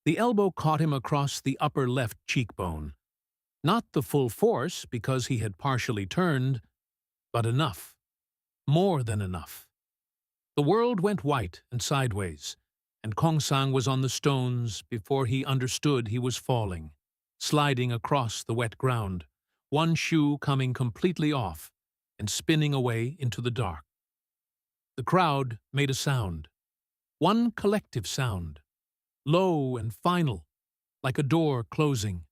The elbow caught him across the upper left cheekbone. Not the full force, because he had partially turned, but enough. More than enough. The world went white and sideways, and Kong Sang was on the stones before he understood he was falling, sliding across the wet ground, one shoe coming completely off and spinning away into the dark. The crowd made a sound, one collective sound, low and final, like a door closing.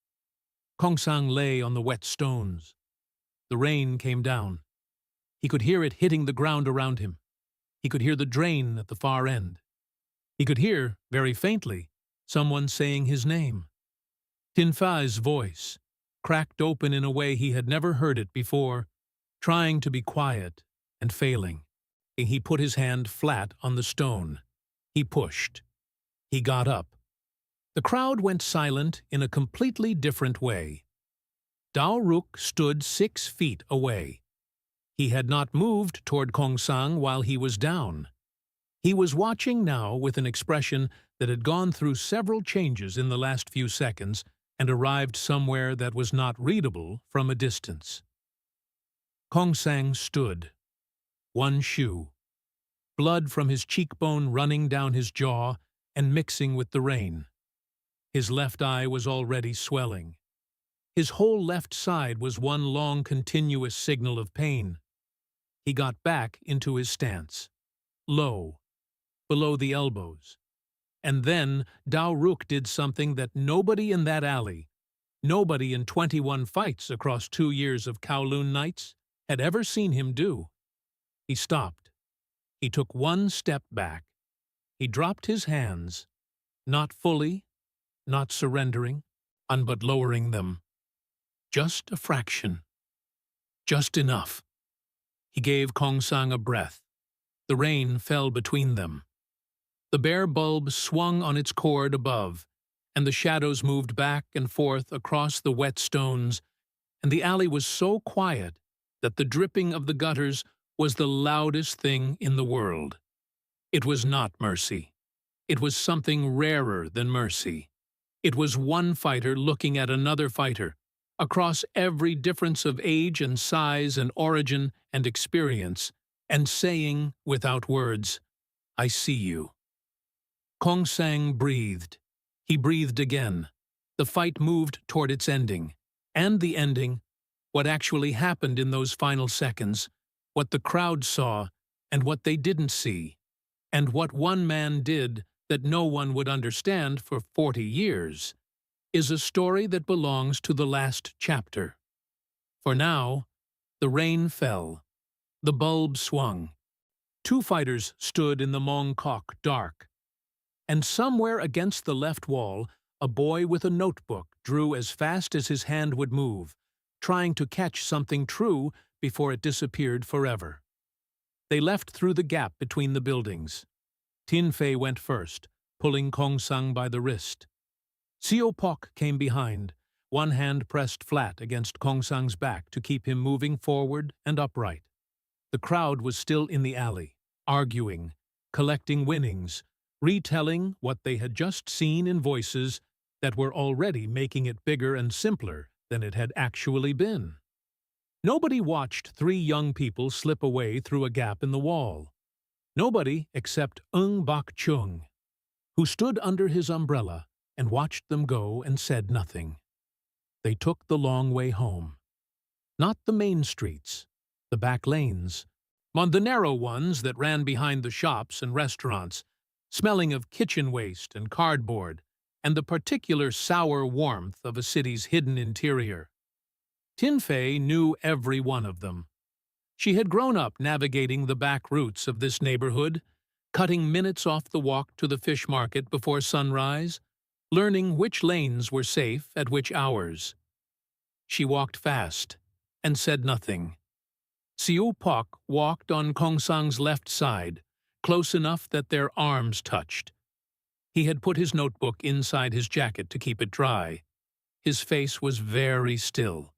Kong Sang lay on the wet stones. The rain came down. He could hear it hitting the ground around him. He could hear the drain at the far end. He could hear, very faintly, someone saying his name. Tin Fei's voice, cracked open in a way he had never heard it before, trying to be quiet and failing. He put his hand flat on the stone. He pushed. He got up. The crowd went silent in a completely different way. Dao Ruk stood 6 feet away. He had not moved toward Kong Sang while he was down. He was watching now with an expression that had gone through several changes in the last few seconds and arrived somewhere that was not readable from a distance. Kong Sang stood. One shoe. Blood from his cheekbone running down his jaw and mixing with the rain. His left eye was already swelling. His whole left side was one long continuous signal of pain. He got back into his stance. Low. Below the elbows. And then Dao Ruk did something that nobody in that alley, nobody in 21 fights across 2 years of Kowloon nights, had ever seen him do. He stopped. He took one step back. He dropped his hands, not fully, not surrendering, but lowering them. Just a fraction. Just enough. He gave Kong Sang a breath. The rain fell between them. The bare bulb swung on its cord above, and the shadows moved back and forth across the wet stones, and the alley was so quiet that the dripping of the gutters was the loudest thing in the world. It was not mercy. It was something rarer than mercy. It was one fighter looking at another fighter, across every difference of age and size and origin and experience, and saying, without words, "I see you." Kong Sang breathed. He breathed again. The fight moved toward its ending. And the ending, what actually happened in those final seconds, what the crowd saw and what they didn't see, and what one man did that no one would understand for 40 years, is a story that belongs to the last chapter. For now, the rain fell. The bulb swung. Two fighters stood in the Mongkok dark. And somewhere against the left wall, a boy with a notebook drew as fast as his hand would move, trying to catch something true before it disappeared forever. They left through the gap between the buildings. Tin Fei went first, pulling Kong Sang by the wrist. Sio Pok came behind, one hand pressed flat against Kong Sang's back to keep him moving forward and upright. The crowd was still in the alley, arguing, collecting winnings, retelling what they had just seen in voices that were already making it bigger and simpler than it had actually been. Nobody watched three young people slip away through a gap in the wall. Nobody except Bak Chung, who stood under his umbrella and watched them go and said nothing. They took the long way home. Not the main streets, the back lanes, on the narrow ones that ran behind the shops and restaurants, smelling of kitchen waste and cardboard, and the particular sour warmth of a city's hidden interior. Tin Fei knew every one of them. She had grown up navigating the back routes of this neighborhood, cutting minutes off the walk to the fish market before sunrise, learning which lanes were safe at which hours. She walked fast and said nothing. Siu Pok walked on Kong Sang's left side, close enough that their arms touched. He had put his notebook inside his jacket to keep it dry. His face was very still.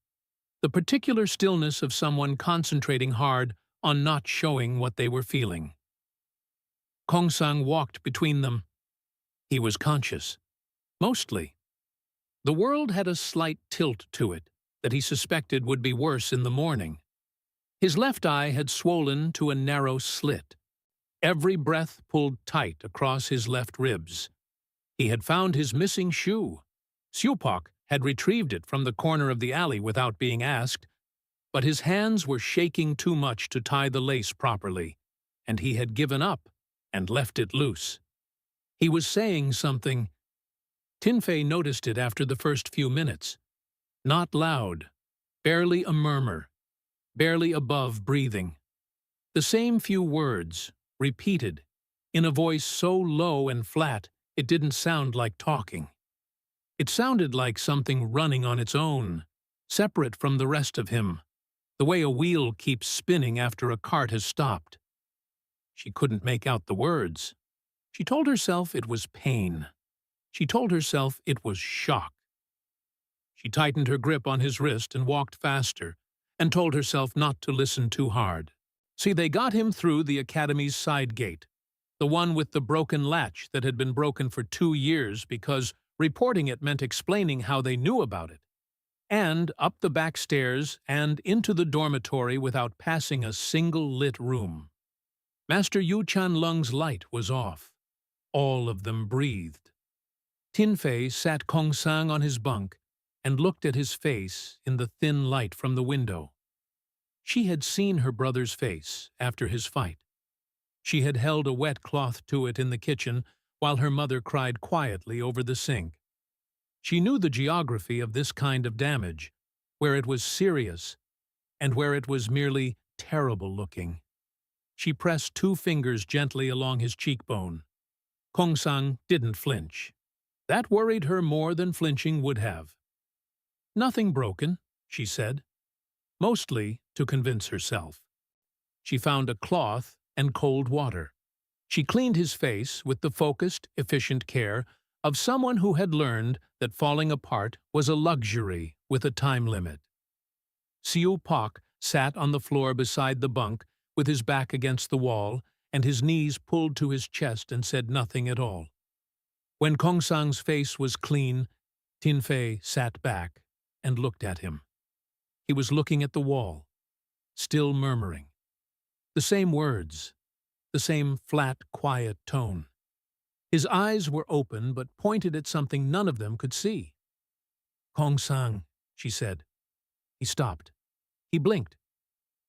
The particular stillness of someone concentrating hard on not showing what they were feeling. Kong Sang walked between them. He was conscious. Mostly. The world had a slight tilt to it that he suspected would be worse in the morning. His left eye had swollen to a narrow slit. Every breath pulled tight across his left ribs. He had found his missing shoe. Siupak had retrieved it from the corner of the alley without being asked, but his hands were shaking too much to tie the lace properly, and he had given up and left it loose. He was saying something. Tin Fei noticed it after the first few minutes. Not loud, barely a murmur, barely above breathing. The same few words, repeated, in a voice so low and flat it didn't sound like talking. It sounded like something running on its own, separate from the rest of him, the way a wheel keeps spinning after a cart has stopped. She couldn't make out the words. She told herself it was pain. She told herself it was shock. She tightened her grip on his wrist and walked faster, and told herself not to listen too hard. See, they got him through the academy's side gate, the one with the broken latch that had been broken for 2 years because reporting it meant explaining how they knew about it, and up the back stairs and into the dormitory without passing a single lit room. Master Yu Chan Lung's light was off. All of them breathed. Tin Fei sat Kong Sang on his bunk and looked at his face in the thin light from the window. She had seen her brother's face after his fight. She had held a wet cloth to it in the kitchen while her mother cried quietly over the sink. She knew the geography of this kind of damage, where it was serious and where it was merely terrible looking. She pressed 2 fingers gently along his cheekbone. Kongsang didn't flinch. That worried her more than flinching would have. "Nothing broken," she said, mostly to convince herself. She found a cloth and cold water. She cleaned his face with the focused, efficient care of someone who had learned that falling apart was a luxury with a time limit. Siu Pak sat on the floor beside the bunk with his back against the wall and his knees pulled to his chest and said nothing at all. When Kongsang's face was clean, Tin Fei sat back and looked at him. He was looking at the wall, still murmuring. The same words, the same flat, quiet tone. His eyes were open but pointed at something none of them could see. "Kongsang," she said. He stopped. He blinked.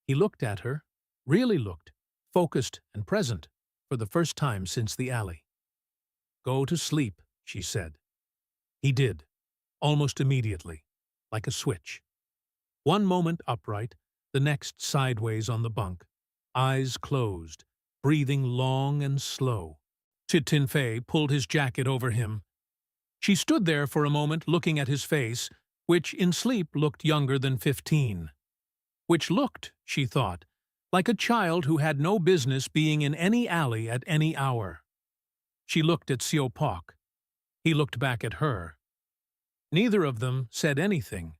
He looked at her, really looked, focused and present, for the first time since the alley. "Go to sleep," she said. He did, almost immediately, like a switch. One moment upright, the next sideways on the bunk, eyes closed, breathing long and slow. Tin Fei pulled his jacket over him. She stood there for a moment looking at his face, which in sleep looked younger than 15. Which looked, she thought, like a child who had no business being in any alley at any hour. She looked at Siu Pak. He looked back at her. Neither of them said anything.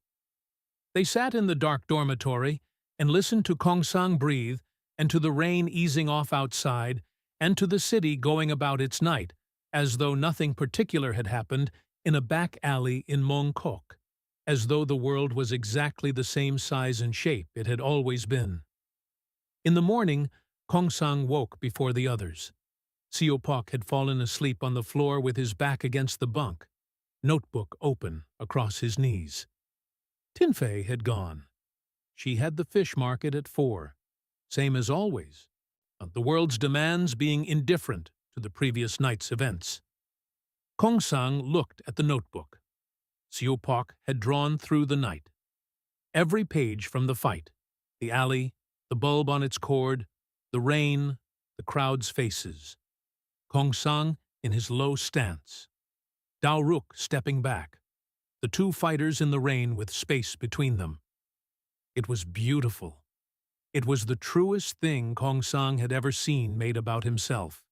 They sat in the dark dormitory and listened to Kongsang breathe and to the rain easing off outside and to the city going about its night, as though nothing particular had happened in a back alley in Mongkok, as though the world was exactly the same size and shape it had always been. In the morning, Kongsang woke before the others. Siu Pak had fallen asleep on the floor with his back against the bunk, notebook open across his knees. Tin Fei had gone. She had the fish market at 4, same as always, the world's demands being indifferent to the previous night's events. Kongsang looked at the notebook. Siu Pak had drawn through the night. Every page from the fight, the alley, the bulb on its cord, the rain, the crowd's faces. Kongsang in his low stance. Dao Ruk stepping back. The two fighters in the rain with space between them. It was beautiful. It was the truest thing Kongsang had ever seen made about himself.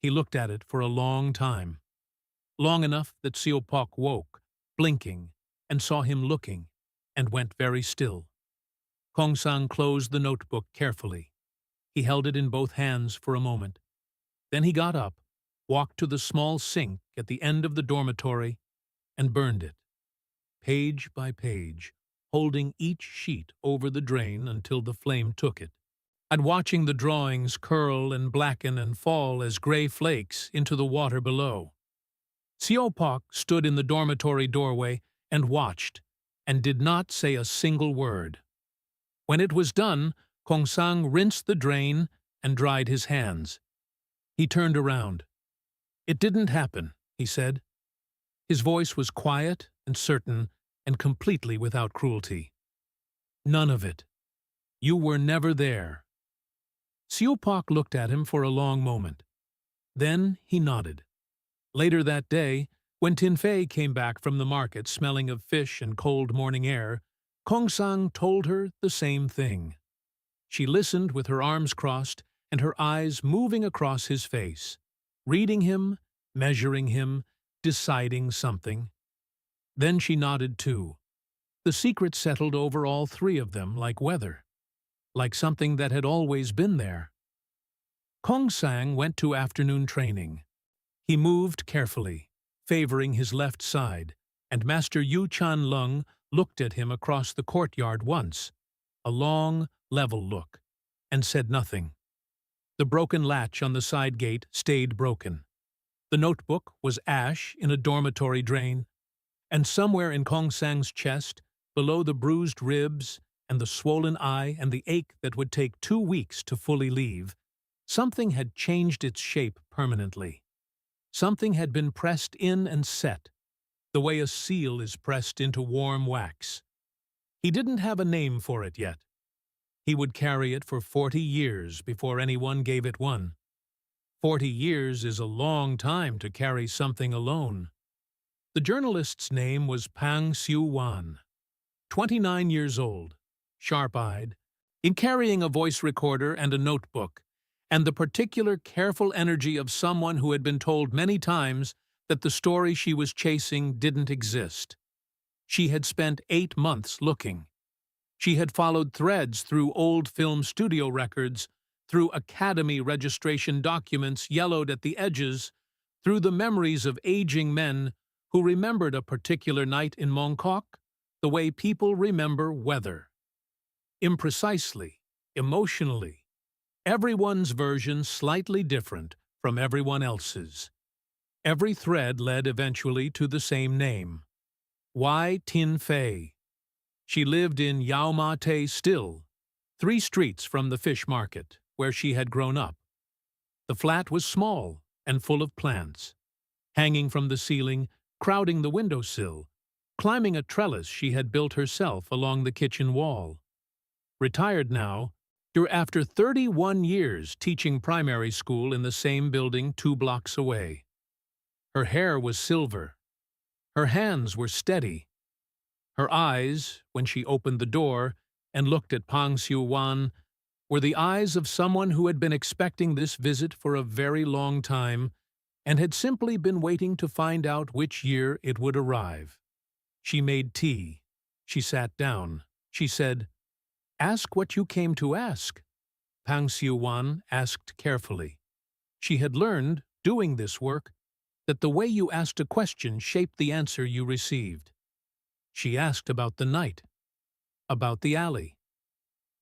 He looked at it for a long time. Long enough that Siu Pak woke, blinking, and saw him looking, and went very still. Kongsang closed the notebook carefully. He held it in both hands for a moment. Then he got up, walked to the small sink at the end of the dormitory, and burned it, page by page, holding each sheet over the drain until the flame took it, and watching the drawings curl and blacken and fall as gray flakes into the water below. Siu Pak stood in the dormitory doorway and watched, and did not say a single word. When it was done, Kongsang rinsed the drain and dried his hands. He turned around. "It didn't happen," he said. His voice was quiet and certain and completely without cruelty. "None of it. You were never there." Siu Pak looked at him for a long moment. Then he nodded. Later that day, when Tin Fei came back from the market smelling of fish and cold morning air, Kongsang told her the same thing. She listened with her arms crossed and her eyes moving across his face, reading him, measuring him, deciding something. Then she nodded too. The secret settled over all three of them like weather, like something that had always been there. Kongsang went to afternoon training. He moved carefully, favoring his left side, and Master Yu Chan Lung looked at him across the courtyard once, a long, level look, and said nothing. The broken latch on the side gate stayed broken. The notebook was ash in a dormitory drain, and somewhere in Kongsang's chest, below the bruised ribs and the swollen eye and the ache that would take 2 weeks to fully leave, something had changed its shape permanently. Something had been pressed in and set, the way a seal is pressed into warm wax. He didn't have a name for it yet. He would carry it for 40 years before anyone gave it one. 40 years is a long time to carry something alone. The journalist's name was Pang Siu-wan, 29 years old, sharp-eyed, in carrying a voice recorder and a notebook, and the particular careful energy of someone who had been told many times that the story she was chasing didn't exist. She had spent 8 months looking. She had followed threads through old film studio records, through Academy registration documents yellowed at the edges, through the memories of aging men who remembered a particular night in Mongkok the way people remember weather. Imprecisely, emotionally, everyone's version slightly different from everyone else's. Every thread led eventually to the same name. Y. Tin Fei. She lived in Yau Ma Te still, 3 streets from the fish market, where she had grown up. The flat was small and full of plants, hanging from the ceiling, crowding the windowsill, climbing a trellis she had built herself along the kitchen wall. Retired now, after 31 years teaching primary school in the same building 2 blocks away. Her hair was silver. Her hands were steady. Her eyes, when she opened the door and looked at Pang Siu-wan, were the eyes of someone who had been expecting this visit for a very long time and had simply been waiting to find out which year it would arrive. She made tea. She sat down. She said, "Ask what you came to ask," Pang Siu-wan asked carefully. She had learned, doing this work, that the way you asked a question shaped the answer you received. She asked about the night, about the alley,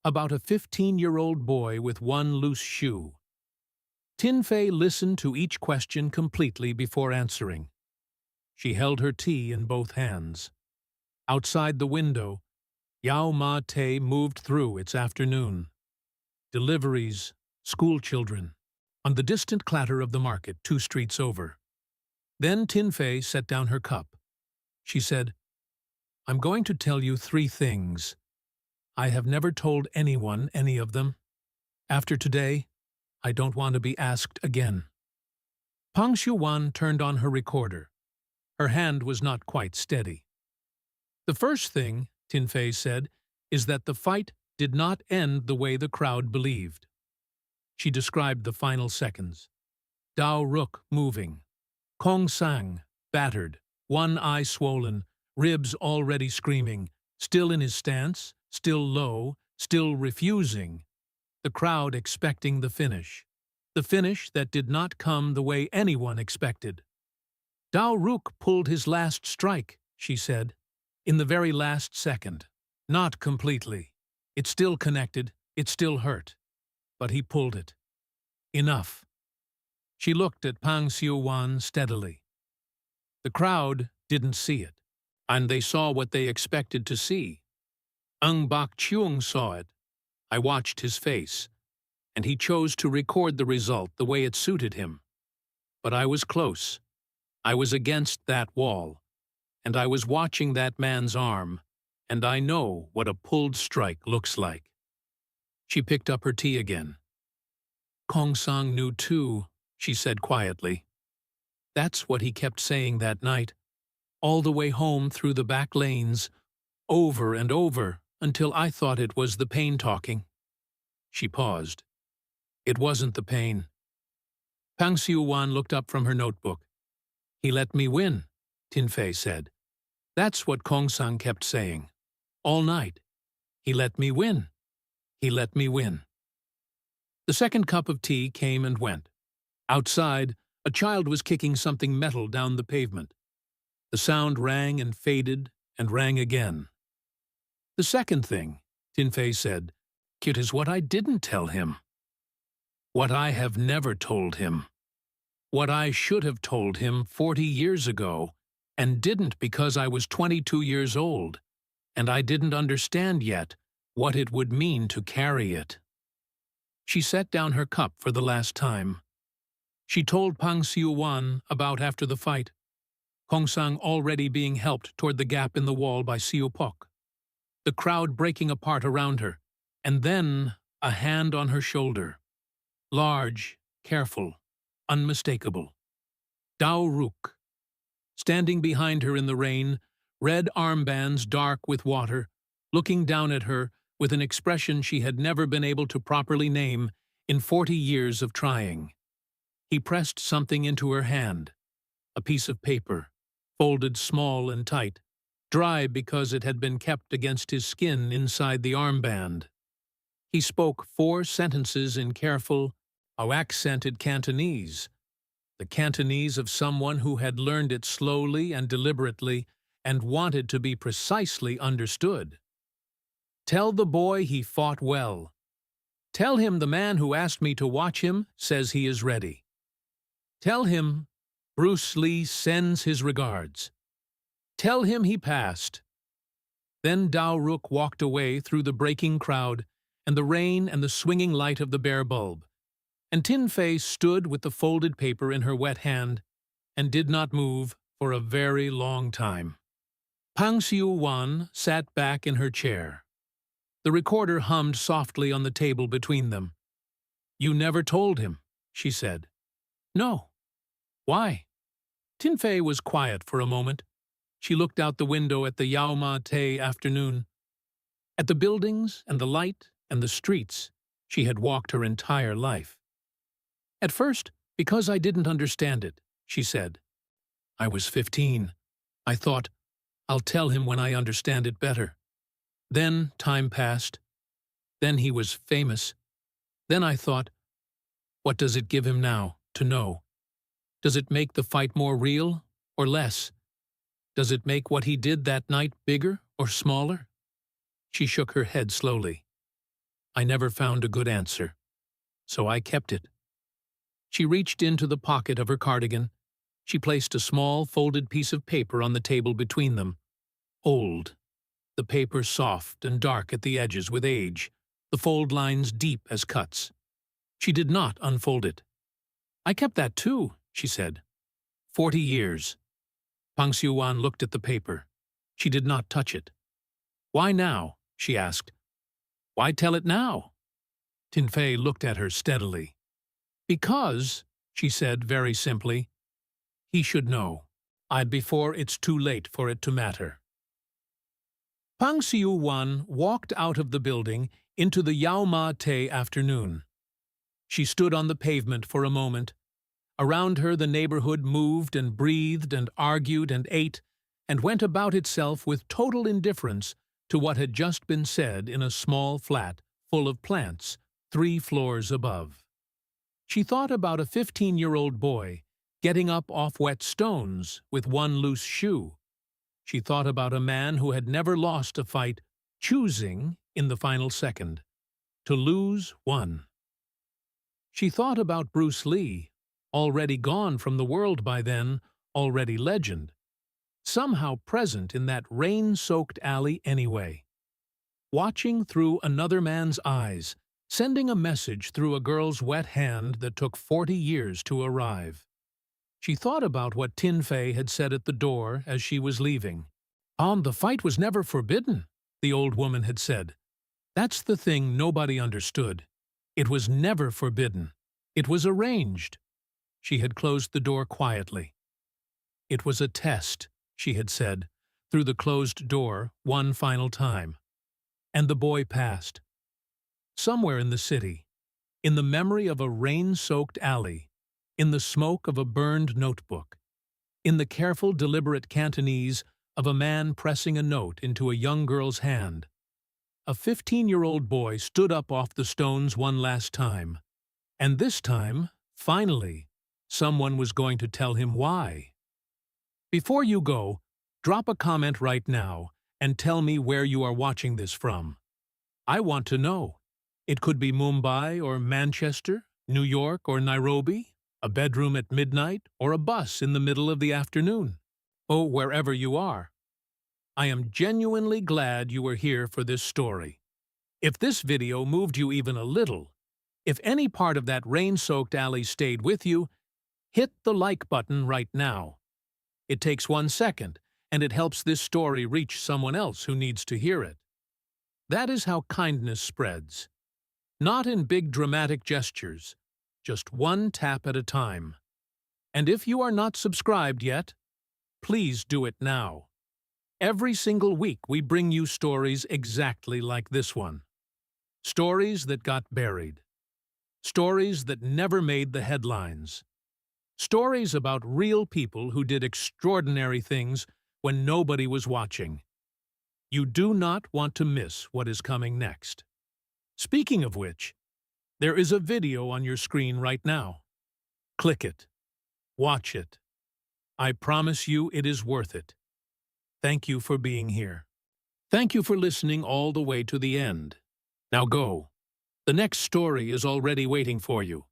about a 15-year-old boy with 1 loose shoe. Tin Fei listened to each question completely before answering. She held her tea in both hands. Outside the window, Yau Ma Te moved through its afternoon. Deliveries, school children, on the distant clatter of the market 2 streets over. Then Tin Fei set down her cup. She said, "I'm going to tell you 3 things. I have never told anyone any of them. After today, I don't want to be asked again." Pang Siu-wan turned on her recorder. Her hand was not quite steady. "The first thing," Tin Fei said, "is that the fight did not end the way the crowd believed." She described the final seconds. Dao Ruk moving. Kong Sang, battered, one eye swollen, ribs already screaming, still in his stance, still low, still refusing. The crowd expecting the finish that did not come the way anyone expected. "Dao Ruk pulled his last strike," she said, "in the very last second. Not completely. It still connected, it still hurt. But he pulled it. Enough." She looked at Pang Siu-wan steadily. The crowd didn't see it, and they saw what they expected to see. Bak Cheung saw it. I watched his face, and he chose to record the result the way it suited him. But I was close. I was against that wall, and I was watching that man's arm, and I know what a pulled strike looks like. She picked up her tea again. "Kong Sang knew too," she said quietly. "That's what he kept saying that night, all the way home through the back lanes, over and over, until I thought it was the pain talking." She paused. "It wasn't the pain." Pang Siu-wan looked up from her notebook. "He let me win," Tin Fei said. "That's what Kong Sang kept saying. All night. He let me win. He let me win." The second cup of tea came and went. Outside, a child was kicking something metal down the pavement. The sound rang and faded and rang again. "The second thing," Tin Fei said, "it is what I didn't tell him. What I have never told him. What I should have told him 40 years ago, and didn't because I was 22 years old, and I didn't understand yet what it would mean to carry it." She set down her cup for the last time. She told Pang Siu-wan about after the fight, Kong Sang already being helped toward the gap in the wall by Siu Pok, the crowd breaking apart around her, and then a hand on her shoulder. Large, careful, unmistakable. Dao Ruk, standing behind her in the rain, red armbands dark with water, looking down at her with an expression she had never been able to properly name in 40 years of trying. He pressed something into her hand, a piece of paper, folded small and tight, dry because it had been kept against his skin inside the armband. He spoke 4 sentences in careful, accented Cantonese, the Cantonese of someone who had learned it slowly and deliberately and wanted to be precisely understood. Tell the boy he fought well. Tell him the man who asked me to watch him says he is ready. Tell him Bruce Lee sends his regards. Tell him he passed. Then Dao Ruk walked away through the breaking crowd and the rain and the swinging light of the bare bulb, and Tin Fei stood with the folded paper in her wet hand and did not move for a very long time. Pang Xiu-wan sat back in her chair. The recorder hummed softly on the table between them. "You never told him," she said. "No." "Why?" Tin Fei was quiet for a moment. She looked out the window at the Yao Ma Tei afternoon. At the buildings and the light and the streets she had walked her entire life. "At first, because I didn't understand it," she said. "I was 15. I thought, I'll tell him when I understand it better. Then time passed. Then he was famous. Then I thought, what does it give him now to know? Does it make the fight more real or less? Does it make what he did that night bigger or smaller?" She shook her head slowly. "I never found a good answer, so I kept it." She reached into the pocket of her cardigan. She placed a small folded piece of paper on the table between them. Old. The paper soft and dark at the edges with age, the fold lines deep as cuts. She did not unfold it. "I kept that too," she said. 40 years. Pang Xiu-wan looked at the paper. She did not touch it. "Why now?" she asked. "Why tell it now?" Tin Fei looked at her steadily. "Because," she said very simply, "he should know. Before it's too late for it to matter." Pang Xiu-wan walked out of the building into the Yao Ma Tei afternoon. She stood on the pavement for a moment. Around her the neighborhood moved and breathed and argued and ate and went about itself with total indifference to what had just been said in a small flat full of plants 3 floors above. She thought about a 15-year-old boy getting up off wet stones with one loose shoe. She thought about a man who had never lost a fight, choosing, in the final second, to lose one. She thought about Bruce Lee, already gone from the world by then, already legend, somehow present in that rain-soaked alley anyway, watching through another man's eyes, sending a message through a girl's wet hand that took 40 years to arrive. She thought about what Tin Fei had said at the door as she was leaving. The fight was never forbidden," the old woman had said. "That's the thing nobody understood. It was never forbidden. It was arranged." She had closed the door quietly. "It was a test," she had said, through the closed door one final time. And the boy passed. Somewhere in the city, in the memory of a rain-soaked alley, in the smoke of a burned notebook, in the careful, deliberate Cantonese of a man pressing a note into a young girl's hand, a 15-year-old boy stood up off the stones one last time, and this time, finally, someone was going to tell him why. Before you go, drop a comment right now and tell me where you are watching this from. I want to know. It could be Mumbai or Manchester, New York or Nairobi, a bedroom at midnight, or a bus in the middle of the afternoon. Oh, wherever you are. I am genuinely glad you are here for this story. If this video moved you even a little, if any part of that rain-soaked alley stayed with you, hit the like button right now. It takes 1 second, and it helps this story reach someone else who needs to hear it. That is how kindness spreads. Not in big dramatic gestures, just one tap at a time. And if you are not subscribed yet, please do it now. Every single week we bring you stories exactly like this one. Stories that got buried. Stories that never made the headlines. Stories about real people who did extraordinary things when nobody was watching. You do not want to miss what is coming next. Speaking of which, there is a video on your screen right now. Click it. Watch it. I promise you it is worth it. Thank you for being here. Thank you for listening all the way to the end. Now go. The next story is already waiting for you.